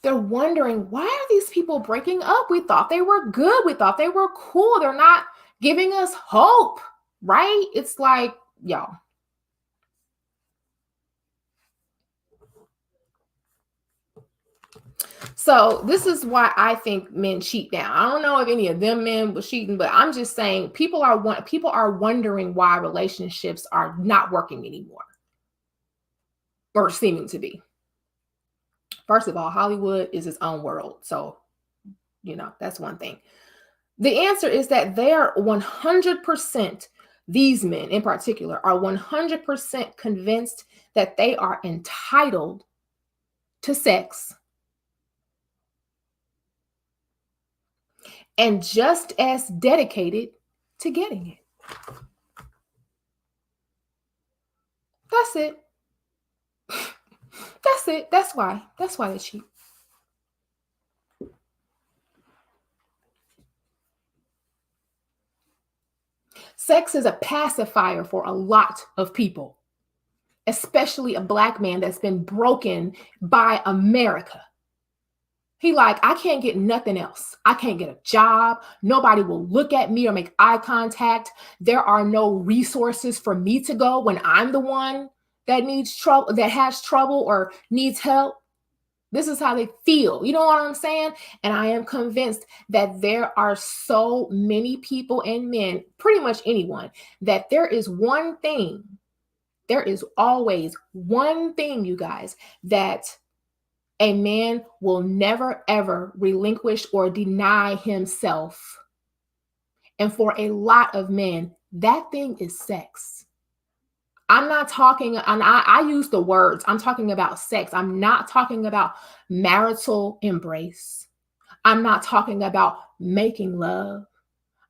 They're wondering, why are these people breaking up? We thought they were good. We thought they were cool. They're not giving us hope, right? It's like, y'all. So this is why I think men cheat now. I don't know if any of them men was cheating, but I'm just saying people are wondering why relationships are not working anymore or seeming to be. First of all, Hollywood is its own world. So, you know, that's one thing. The answer is that they are 100%, these men in particular, are 100% convinced that they are entitled to sex and just as dedicated to getting it. That's it. That's it. That's why they cheat. Sex is a pacifier for a lot of people, especially a Black man that's been broken by America. He like, I can't get nothing else. I can't get a job. Nobody will look at me or make eye contact. There are no resources for me to go when I'm the one that needs trouble, that has trouble or needs help. This is how they feel. You know what I'm saying? And I am convinced that there are so many people and men, pretty much anyone, that there is one thing, there is always one thing, you guys, that a man will never, ever relinquish or deny himself. And for a lot of men, that thing is sex. I'm not talking, and I use the words, I'm talking about sex. I'm not talking about marital embrace. I'm not talking about making love.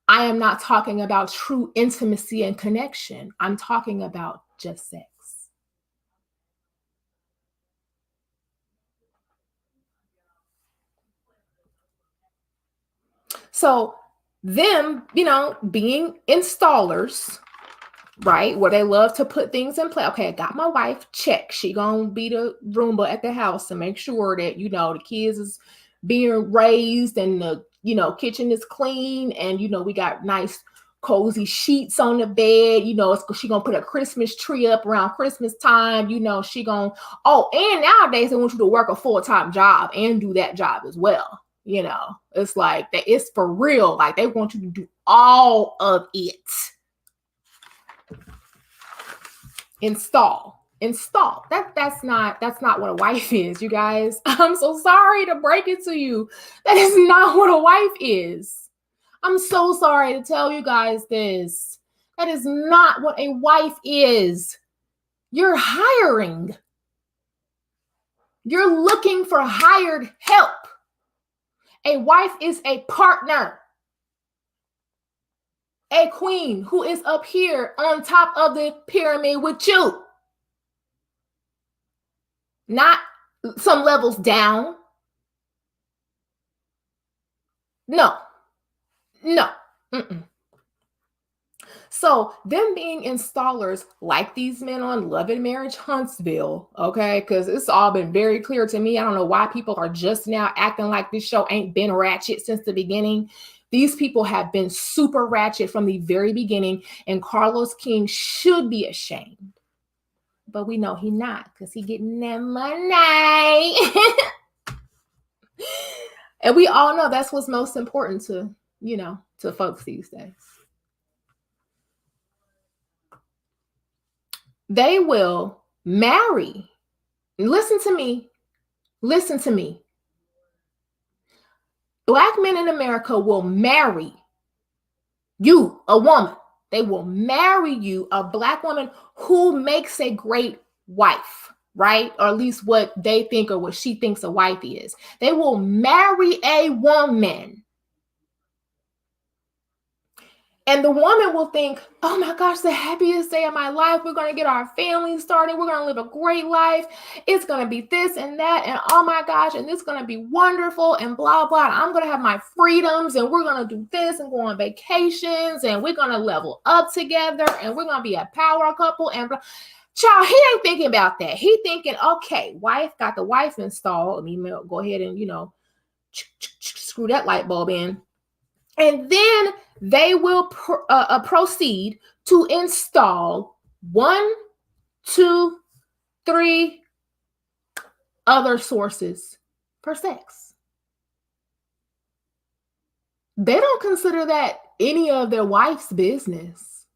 I am not talking about true intimacy and connection. I'm talking about just sex. So them, you know, being installers, right? Where they love to put things in place. Okay, I got my wife, check. She gonna be the Roomba at the house to make sure that, you know, the kids is being raised and the, you know, kitchen is clean and, you know, we got nice cozy sheets on the bed. You know, she gonna put a Christmas tree up around Christmas time. You know, she gonna, oh, and nowadays they want you to work a full-time job and do that job as well. You know, it's like that, it's for real. Like they want you to do all of it. Install. That's not what a wife is, you guys. I'm so sorry to break it to you. That is not what a wife is. I'm so sorry to tell you guys this. That is not what a wife is. You're hiring. You're looking for hired help. A wife is a partner. A queen who is up here on top of the pyramid with you. Not some levels down. No. Mm-mm. So them being installers like these men on Love and Marriage Huntsville, okay, because it's all been very clear to me. I don't know why people are just now acting like this show ain't been ratchet since the beginning. These people have been super ratchet from the very beginning, and Carlos King should be ashamed. But we know he not, because he getting that money. And we all know that's what's most important to, you know, to folks these days. They will marry. Listen to me. Listen to me. Black men in America will marry you, a woman, They will marry you, a Black woman who makes a great wife, right? Or at least what they think or what she thinks a wife is. They will marry a woman. And the woman will think, oh my gosh, the happiest day of my life. We're going to get our family started. We're going to live a great life. It's going to be this and that. And oh my gosh, and it's going to be wonderful and blah, blah. And I'm going to have my freedoms and we're going to do this and go on vacations and we're going to level up together and we're going to be a power couple. And blah. Child, he ain't thinking about that. He thinking, okay, wife, got the wife installed. I mean, go ahead and, screw that light bulb in. And then they will proceed to install 1, 2, 3 other sources for sex. They don't consider that any of their wife's business.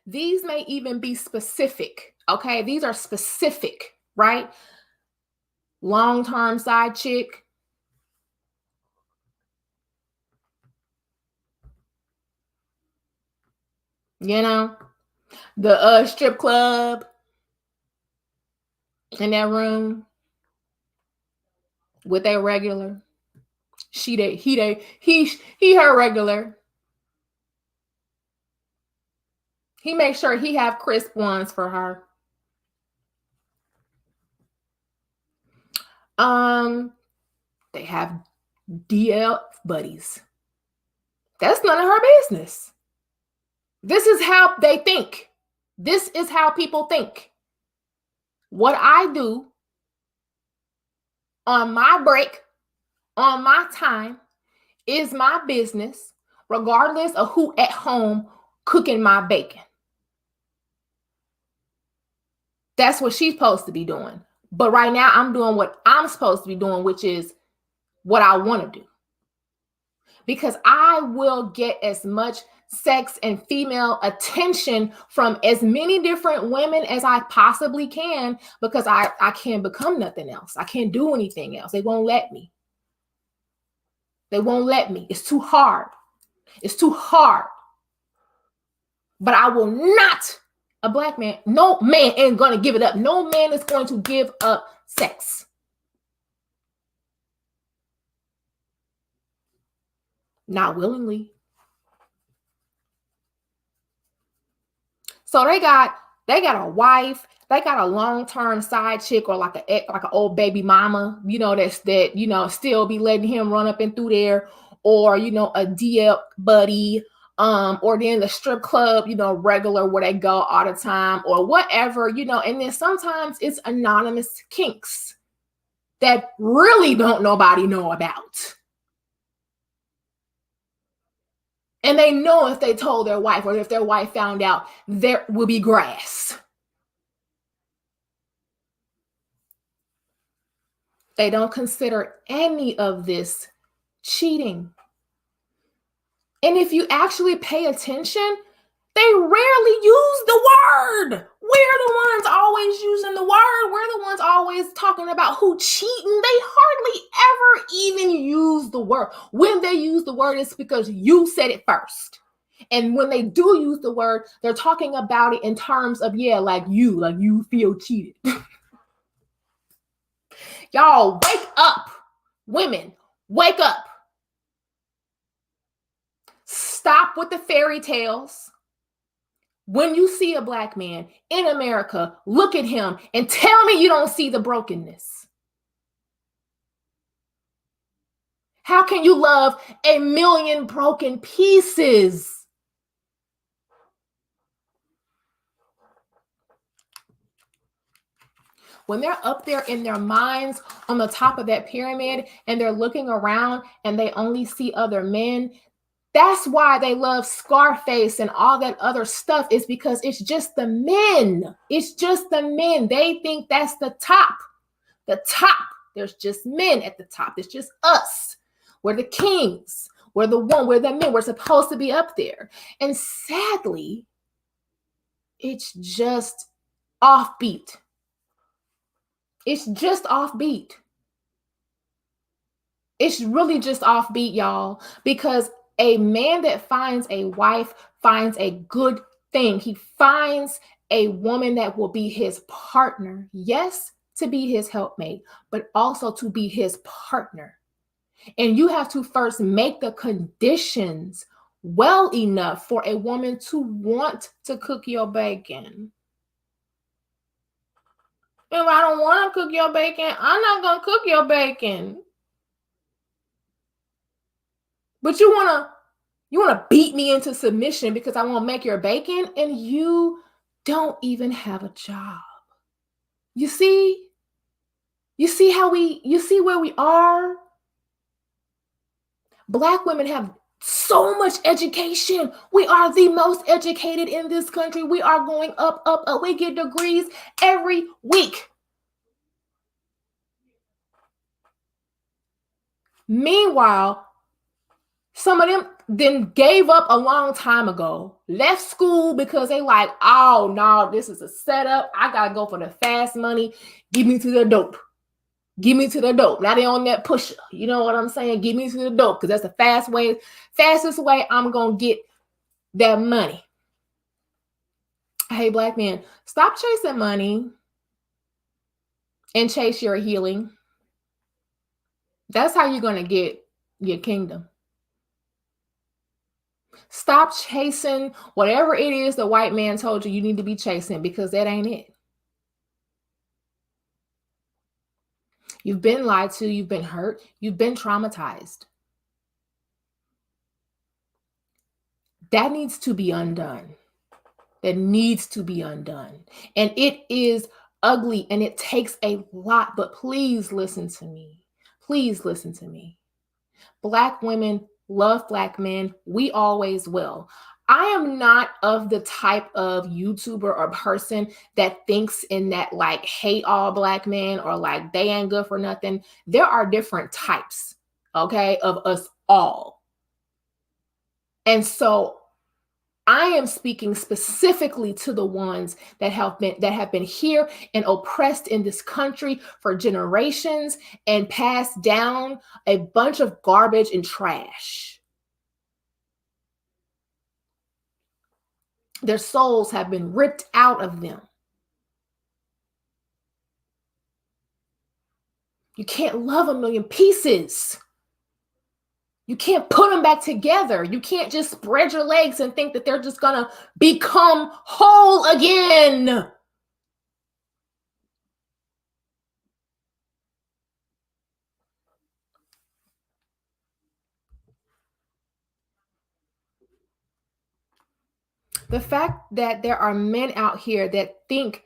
These may even be specific, okay? These are specific, right? Long-term side chick. The strip club in that room with a regular. He her regular. He makes sure he have crisp ones for her. They have DL buddies. That's none of her business. This is how they think. This is how people think. What I do on my break, on my time, is my business, regardless of who at home cooking my bacon. That's what she's supposed to be doing. But right now, I'm doing what I'm supposed to be doing, which is what I want to do. Because I will get as much sex and female attention from as many different women as I possibly can, because I can't become nothing else. I can't do anything else. They won't let me. They won't let me. It's too hard. It's too hard. But I will not. A Black man, no man ain't going to give it up. No man is going to give up sex. Not willingly. So they got a wife, they got a long-term side chick, or like an old baby mama, that still be letting him run up and through there, or a DL buddy. Or then the strip club, regular where they go all the time, or whatever, and then sometimes it's anonymous kinks that really don't nobody know about. And they know if they told their wife, or if their wife found out, there will be grass. They don't consider any of this cheating. And if you actually pay attention, they rarely use the word. We're the ones always using the word. We're the ones always talking about who cheating. They hardly ever even use the word. When they use the word, it's because you said it first. And when they do use the word, they're talking about it in terms of, like you feel cheated. Y'all, wake up. Women, wake up. Stop with the fairy tales. When you see a Black man in America, look at him and tell me you don't see the brokenness. How can you love a million broken pieces? When they're up there in their minds on the top of that pyramid and they're looking around and they only see other men, that's why they love Scarface and all that other stuff, is because it's just the men. It's just the men. They think that's the top. The top. There's just men at the top. It's just us. We're the kings. We're the men. We're supposed to be up there. And sadly, it's just offbeat. It's just offbeat. It's really just offbeat, y'all, because a man that finds a wife finds a good thing. He finds a woman that will be his partner. Yes, to be his helpmate, but also to be his partner. And you have to first make the conditions well enough for a woman to want to cook your bacon. If I don't want to cook your bacon, I'm not going to cook your bacon. But you want to beat me into submission because I want to make your bacon, and you don't even have a job. You see? You see where we are? Black women have so much education. We are the most educated in this country. We are going up, up, up. We get degrees every week. Meanwhile, some of them then gave up a long time ago, left school because they like, oh no, this is a setup. I gotta go for the fast money. Give me to the dope. Give me to the dope. Now they on that pusher. You know what I'm saying? Give me to the dope because that's the fastest way I'm gonna get that money. Hey, black men, stop chasing money and chase your healing. That's how you're gonna get your kingdom. Stop chasing whatever it is the white man told you need to be chasing, because that ain't it. You've been lied to, you've been hurt, you've been traumatized. That needs to be undone. That needs to be undone. And it is ugly and it takes a lot, but please listen to me. Please listen to me. Black women love black men. We always will. I am not of the type of YouTuber or person that thinks in that like hate all black men or like they ain't good for nothing. There are different types, okay, of us all. And so I am speaking specifically to the ones that have been here and oppressed in this country for generations and passed down a bunch of garbage and trash. Their souls have been ripped out of them. You can't love a million pieces. You can't put them back together. You can't just spread your legs and think that they're just going to become whole again. The fact that there are men out here that think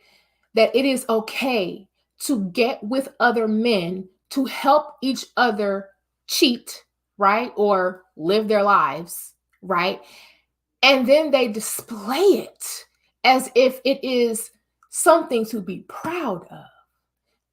that it is okay to get with other men to help each other cheat, right? Or live their lives, right? And then they display it as if it is something to be proud of.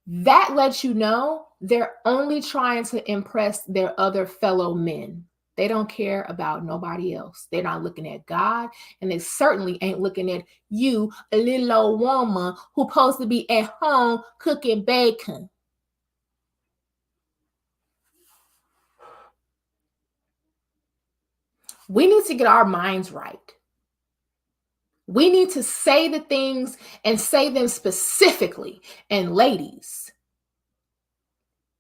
That lets you know they're only trying to impress their other fellow men. They don't care about nobody else. They're not looking at God, and they certainly ain't looking at you, a little old woman who's supposed to be at home cooking bacon. We need to get our minds right. We need to say the things and say them specifically. And ladies,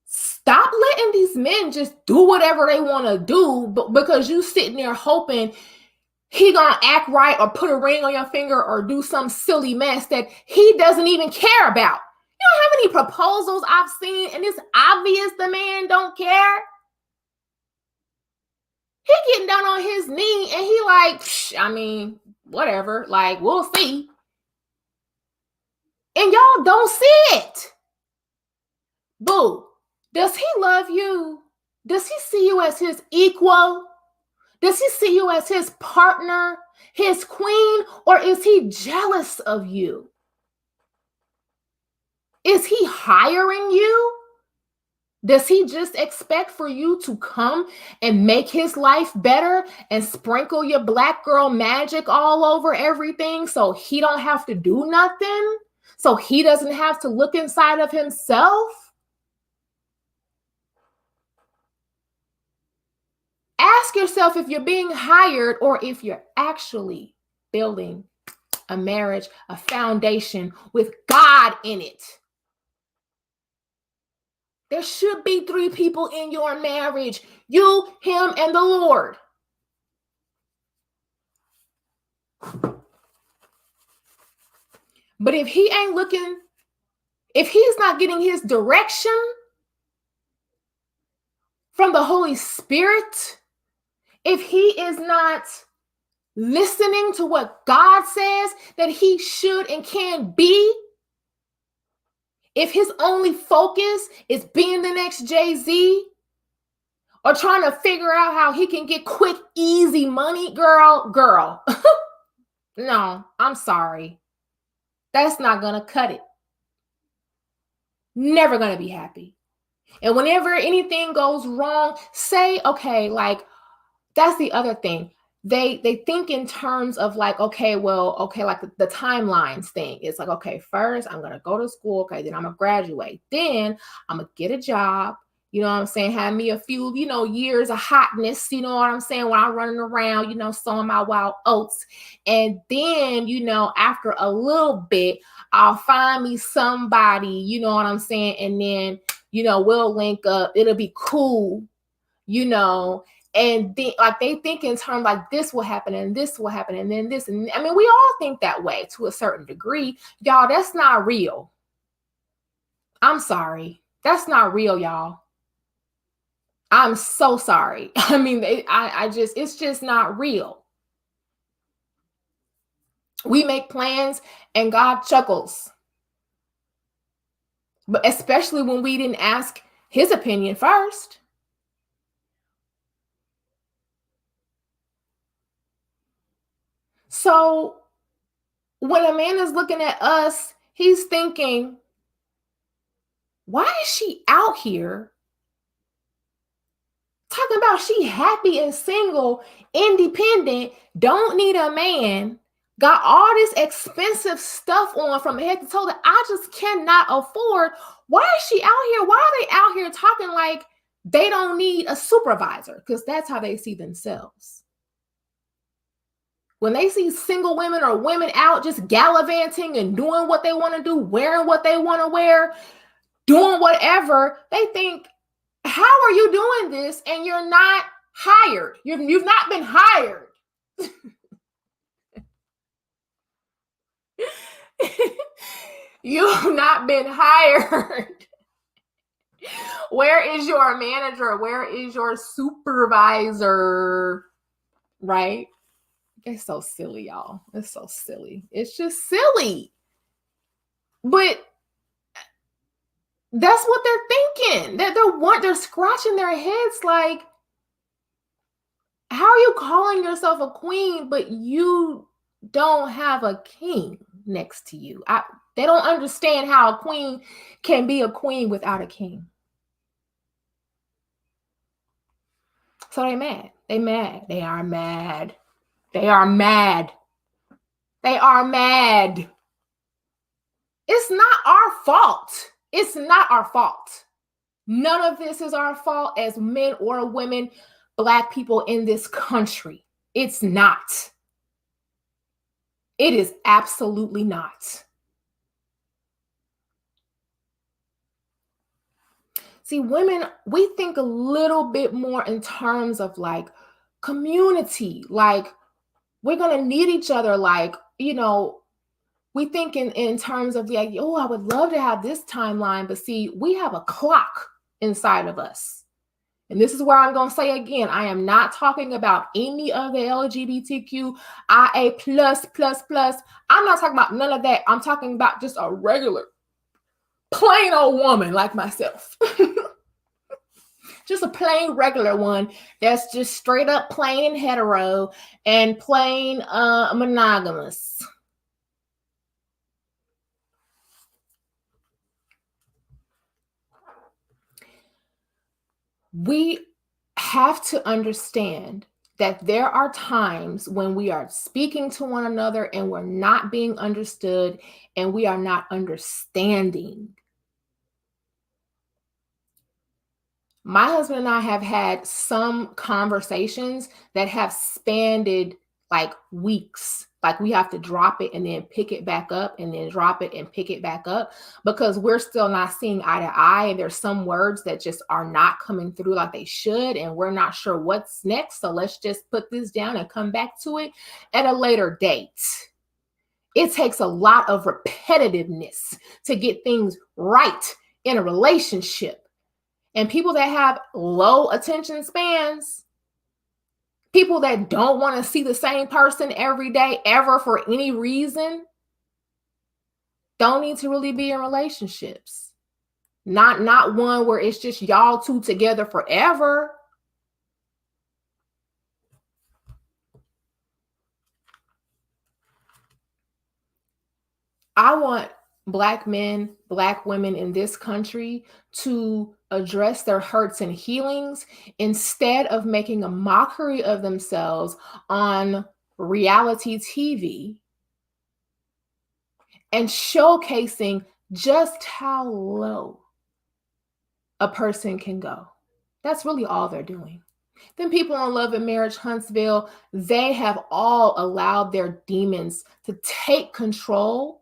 stop letting these men just do whatever they want to do, but because you sitting there hoping he gonna act right or put a ring on your finger or do some silly mess that he doesn't even care about. You know how many proposals I've seen, and it's obvious the man don't care. He getting down on his knee and he like, I mean, whatever, like, we'll see. And y'all don't see it. Boo, does he love you? Does he see you as his equal? Does he see you as his partner, his queen, or is he jealous of you? Is he hiring you? Does he just expect for you to come and make his life better and sprinkle your black girl magic all over everything so he don't have to do nothing? so he doesn't have to look inside of himself? Ask yourself if you're being hired or if you're actually building a marriage, a foundation with God in it. There should be 3 people in your marriage: you, him, and the Lord. But if he ain't looking, if he's not getting his direction from the Holy Spirit, if he is not listening to what God says that he should and can be, if his only focus is being the next Jay-Z or trying to figure out how he can get quick, easy money, girl, no, I'm sorry. That's not going to cut it. Never going to be happy. And whenever anything goes wrong, say, okay, like, that's the other thing. They think in terms of like, okay, well, okay, like the timelines thing. It's like, okay, first I'm going to go to school. Okay, then I'm going to graduate. Then I'm going to get a job. You know what I'm saying? Have me a few, years of hotness, you know what I'm saying? When I'm running around, sowing my wild oats. And then, after a little bit, I'll find me somebody, you know what I'm saying? And then, we'll link up. It'll be cool, and they think in terms like this will happen and this will happen and then this. And I mean, we all think that way to a certain degree. Y'all, that's not real. I'm sorry. That's not real, y'all. I'm so sorry. I mean, it's just not real. We make plans and God chuckles. But especially when we didn't ask his opinion first. So when a man is looking at us, he's thinking, why is she out here talking about she happy and single, independent, don't need a man, got all this expensive stuff on from head to toe that I just cannot afford? Why is she out here? Why are they out here talking like they don't need a supervisor? Because that's how they see themselves. When they see single women or women out just gallivanting and doing what they want to do, wearing what they want to wear, doing whatever, they think, how are you doing this and you're not hired? You've not been hired. You've not been hired. Where is your manager? Where is your supervisor? Right? It's so silly, y'all. It's so silly. It's just silly. But that's what they're thinking. They're scratching their heads like, how are you calling yourself a queen, but you don't have a king next to you? They don't understand how a queen can be a queen without a king. So they mad. They mad. They are mad. They are mad. They are mad. It's not our fault. It's not our fault. None of this is our fault as men or women, Black people in this country. It's not. It is absolutely not. See, women, we think a little bit more in terms of like community, like we're going to need each other. Like, we think in terms of like, oh, I would love to have this timeline, but see, we have a clock inside of us. And this is where I'm going to say again, I am not talking about any of the LGBTQIA++. I'm not talking about none of that. I'm talking about just a regular, plain old woman like myself. Just a plain regular one that's just straight up plain and hetero and plain monogamous. We have to understand that there are times when we are speaking to one another and we're not being understood and we are not understanding. My husband and I have had some conversations that have spanned like weeks. Like we have to drop it and then pick it back up and then drop it and pick it back up because we're still not seeing eye to eye. And there's some words that just are not coming through like they should. And we're not sure what's next. So let's just put this down and come back to it at a later date. It takes a lot of repetitiveness to get things right in a relationship. And people that have low attention spans, people that don't want to see the same person every day, ever, for any reason, don't need to really be in relationships. Not one where it's just y'all two together forever. I want Black men, Black women in this country to address their hurts and healings instead of making a mockery of themselves on reality TV and showcasing just how low a person can go. That's really all they're doing. Then people on Love and Marriage Huntsville, they have all allowed their demons to take control.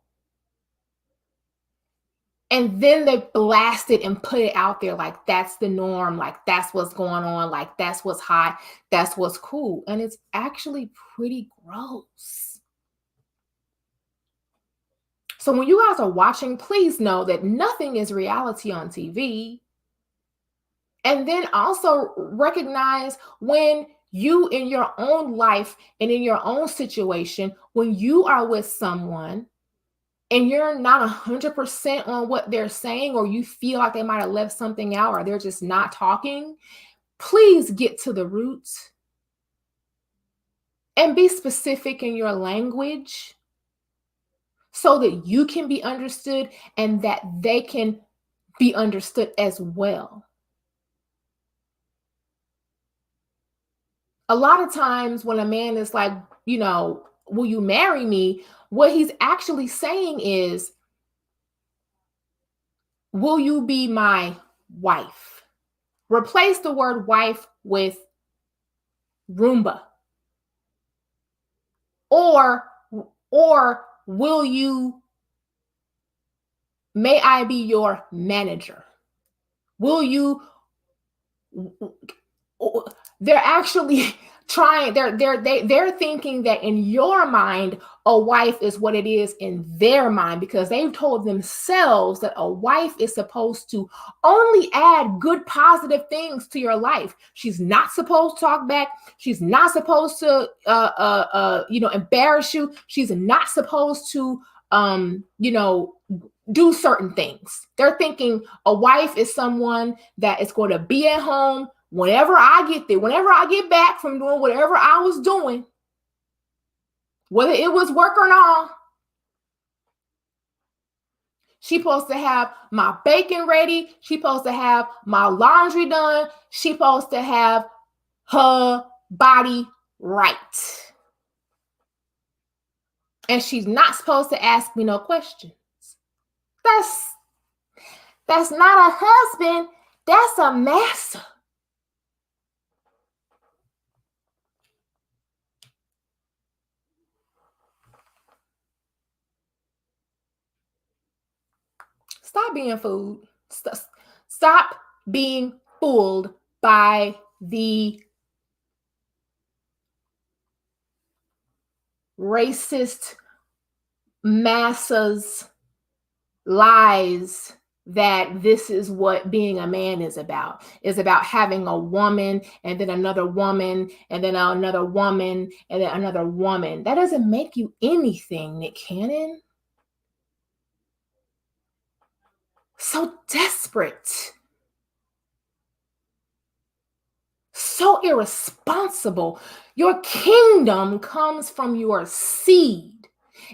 And then they blast it and put it out there like that's the norm, like that's what's going on, like that's what's hot, that's what's cool. And it's actually pretty gross. So when you guys are watching, please know that nothing is reality on TV. And then also recognize when you in your own life and in your own situation, when you are with someone and you're not 100% on what they're saying, or you feel like they might have left something out or they're just not talking, please get to the roots and be specific in your language so that you can be understood and that they can be understood as well. A lot of times when a man is like, will you marry me? What he's actually saying is, will you be my wife? Replace the word wife with Roomba. Or may I be your manager? Will you, they're actually trying, they're thinking that in your mind, a wife is what it is in their mind, because they've told themselves that a wife is supposed to only add good, positive things to your life. She's not supposed to talk back. She's not supposed to, embarrass you. She's not supposed to, do certain things. They're thinking a wife is someone that is going to be at home whenever I get there, whenever I get back from doing whatever I was doing, whether it was work or not. She's supposed to have my bacon ready. She's supposed to have my laundry done. She's supposed to have her body right. And she's not supposed to ask me no questions. That's not a husband. That's a master. Stop being fooled. Stop being fooled by the racist masses lies that this is what being a man is about. It's about having a woman and then another woman and then another woman and then another woman. That doesn't make you anything, Nick Cannon. So desperate. So irresponsible. Your kingdom comes from your seed.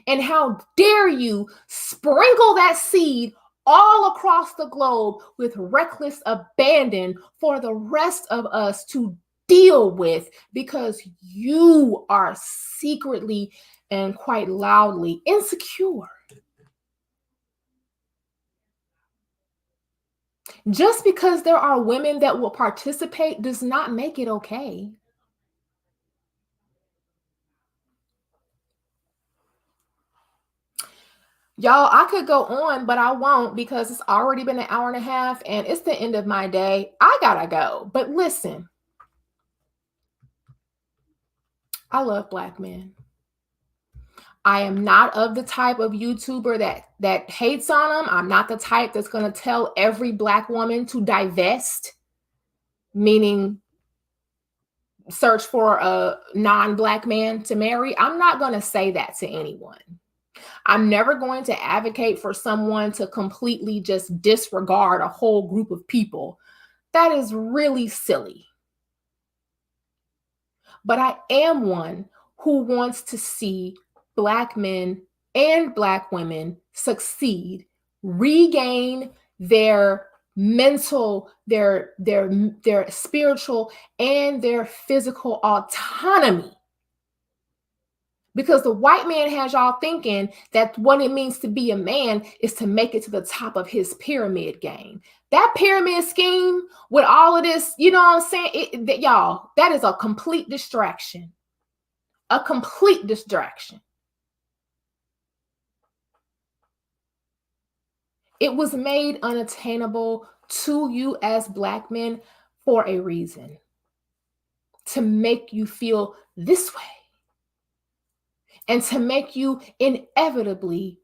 And how dare you sprinkle that seed all across the globe with reckless abandon for the rest of us to deal with because you are secretly and quite loudly insecure. Just because there are women that will participate does not make it okay. Y'all, I could go on, but I won't because it's already been an hour and a half and it's the end of my day. I gotta go. But listen, I love Black men. I am not of the type of YouTuber that hates on them. I'm not the type that's going to tell every Black woman to divest, meaning search for a non-Black man to marry. I'm not going to say that to anyone. I'm never going to advocate for someone to completely just disregard a whole group of people. That is really silly. But I am one who wants to see Black men and Black women succeed, regain their mental, their spiritual, and their physical autonomy. Because the white man has y'all thinking that what it means to be a man is to make it to the top of his pyramid game. That pyramid scheme with all of this, you know what I'm saying? Y'all, that is a complete distraction. A complete distraction. It was made unattainable to you as Black men for a reason, to make you feel this way and to make you inevitably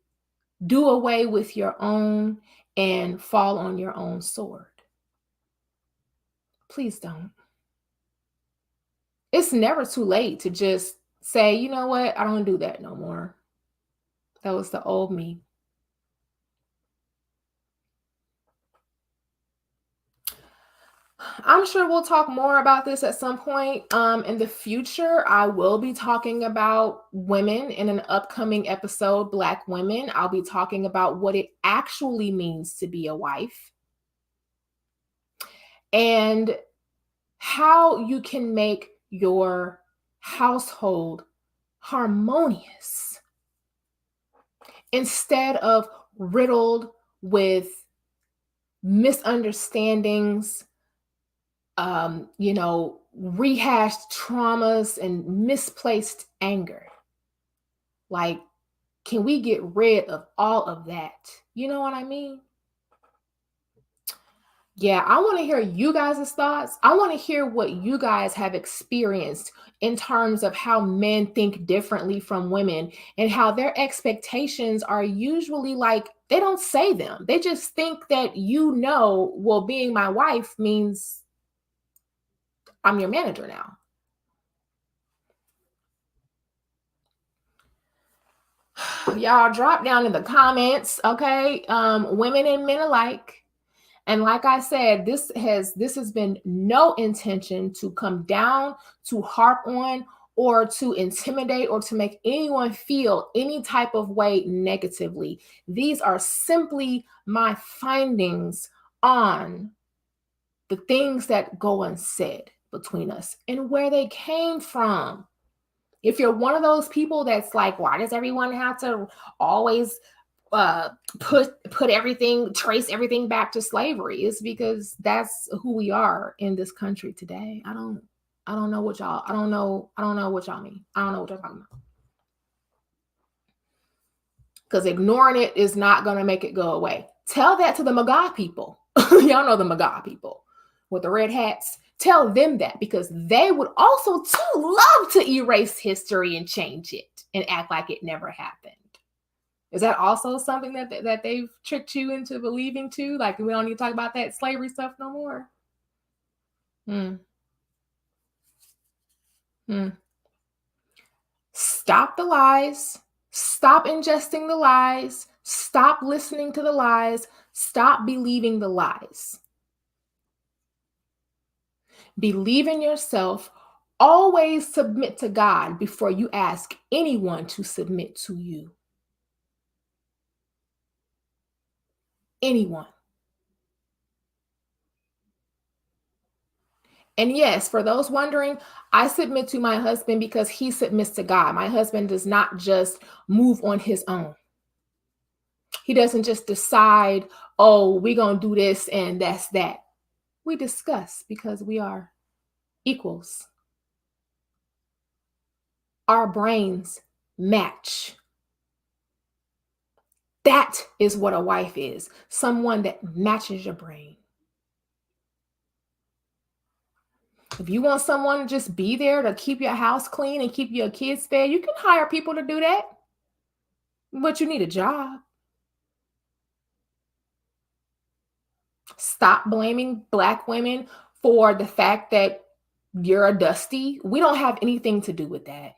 do away with your own and fall on your own sword. Please don't. It's never too late to just say, you know what, I don't do that no more. That was the old me. I'm sure we'll talk more about this at some point in the future. I will be talking about women in an upcoming episode, Black women. I'll be talking about what it actually means to be a wife and how you can make your household harmonious instead of riddled with misunderstandings, rehashed traumas and misplaced anger. Like, can we get rid of all of that? You know what I mean? Yeah, I want to hear you guys' thoughts. I want to hear what you guys have experienced in terms of how men think differently from women and how their expectations are usually like they don't say them. They just think that, well, being my wife means I'm your manager now. Y'all drop down in the comments, okay? Women and men alike. And like I said, this has been no intention to come down, to harp on, or to intimidate, or to make anyone feel any type of way negatively. These are simply my findings on the things that go unsaid between us and where they came from. If you're one of those people that's like, why does everyone have to always put everything, trace everything back to slavery? It's because that's who we are in this country today. I don't know what y'all, I don't know what y'all mean. I don't know what y'all talking about. Because ignoring it is not going to make it go away. Tell that to the MAGA people. Y'all know the MAGA people with the red hats. Tell them that, because they would also too love to erase history and change it and act like it never happened. Is that also something that they've tricked you into believing too? Like, we don't need to talk about that slavery stuff no more? Stop the lies. Stop ingesting the lies. Stop listening to the lies. Stop believing the lies. Believe in yourself. Always submit to God before you ask anyone to submit to you. Anyone. And yes, for those wondering, I submit to my husband because he submits to God. My husband does not just move on his own. He doesn't just decide, oh, we're going to do this and that's that. We discuss because we are equals. Our brains match. That is what a wife is. Someone that matches your brain. If you want someone to just be there to keep your house clean and keep your kids fed, you can hire people to do that. But you need a job. Stop blaming Black women for the fact that you're a dusty. We don't have anything to do with that.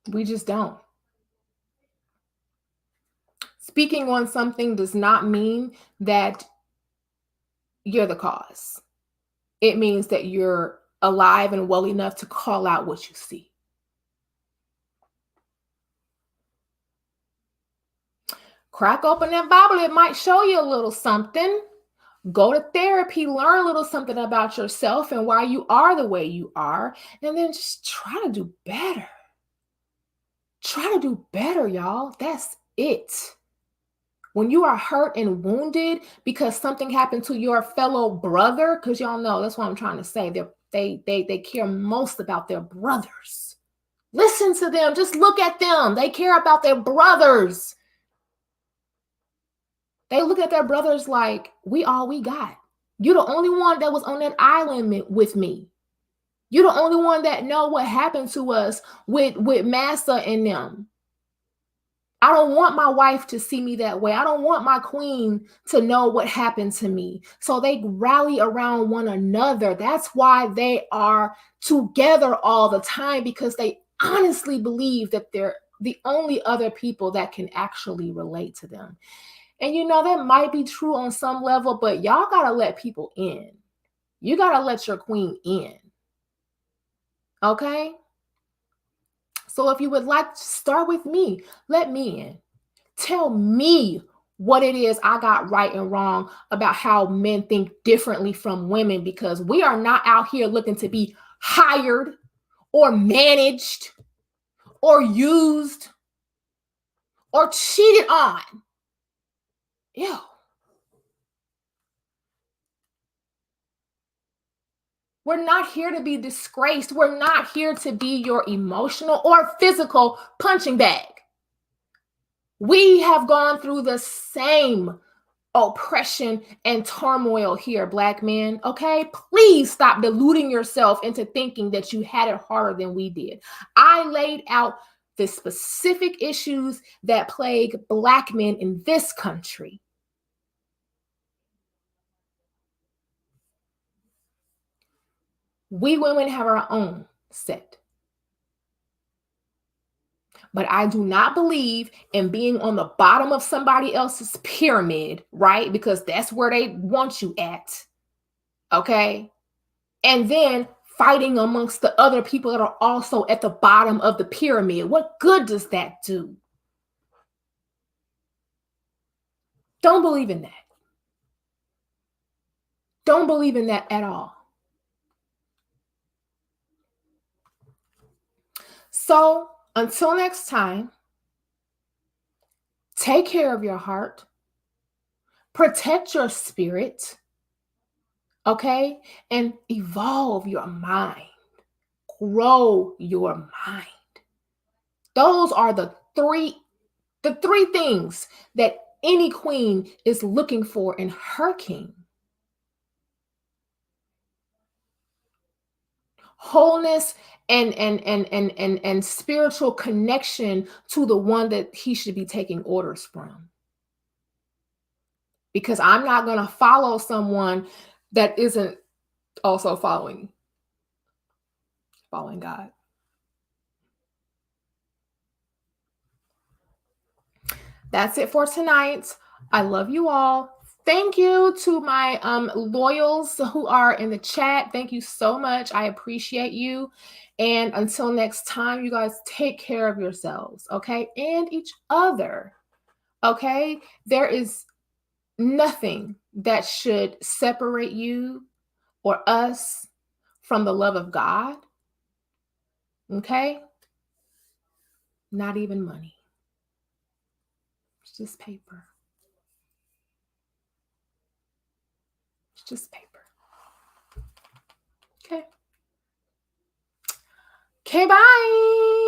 We just don't. Speaking on something does not mean that you're the cause. It means that you're alive and well enough to call out what you see. Crack open that Bible. It might show you a little something. Go to therapy, learn a little something about yourself and why you are the way you are, and then just try to do better. Try to do better, y'all. That's it. When you are hurt and wounded because something happened to your fellow brother, because y'all know that's what I'm trying to say. They care most about their brothers. Listen to them. Just look at them. They care about their brothers. They look at their brothers like, we all we got. You're the only one that was on that island with me. You're the only one that know what happened to us with Massa and them. I don't want my wife to see me that way. I don't want my queen to know what happened to me. So they rally around one another. That's why they are together all the time, because they honestly believe that they're the only other people that can actually relate to them. And you know, that might be true on some level, but y'all got to let people in. You got to let your queen in. Okay? So if you would like to start with me, let me in. Tell me what it is I got right and wrong about how men think differently from women, because we are not out here looking to be hired or managed or used or cheated on. Ew. We're not here to be disgraced. We're not here to be your emotional or physical punching bag. We have gone through the same oppression and turmoil here, Black men. Okay, please stop deluding yourself into thinking that you had it harder than we did. I laid out the specific issues that plague Black men in this country. We women have our own set. But I do not believe in being on the bottom of somebody else's pyramid, right? Because that's where they want you at. Okay. And then fighting amongst the other people that are also at the bottom of the pyramid. What good does that do? Don't believe in that. Don't believe in that at all. So until next time, take care of your heart, protect your spirit, okay? And evolve your mind, grow your mind. Those are the three things that any queen is looking for in her king. Wholeness and spiritual connection to the one that he should be taking orders from. Because I'm not going to follow someone that isn't also following God. That's it for tonight. I love you all. Thank you to my loyals who are in the chat. Thank you so much. I appreciate you. And until next time, you guys take care of yourselves, okay? And each other, okay? There is nothing that should separate you or us from the love of God. Okay? Not even money. It's just paper. It's just paper. Okay. Okay, bye.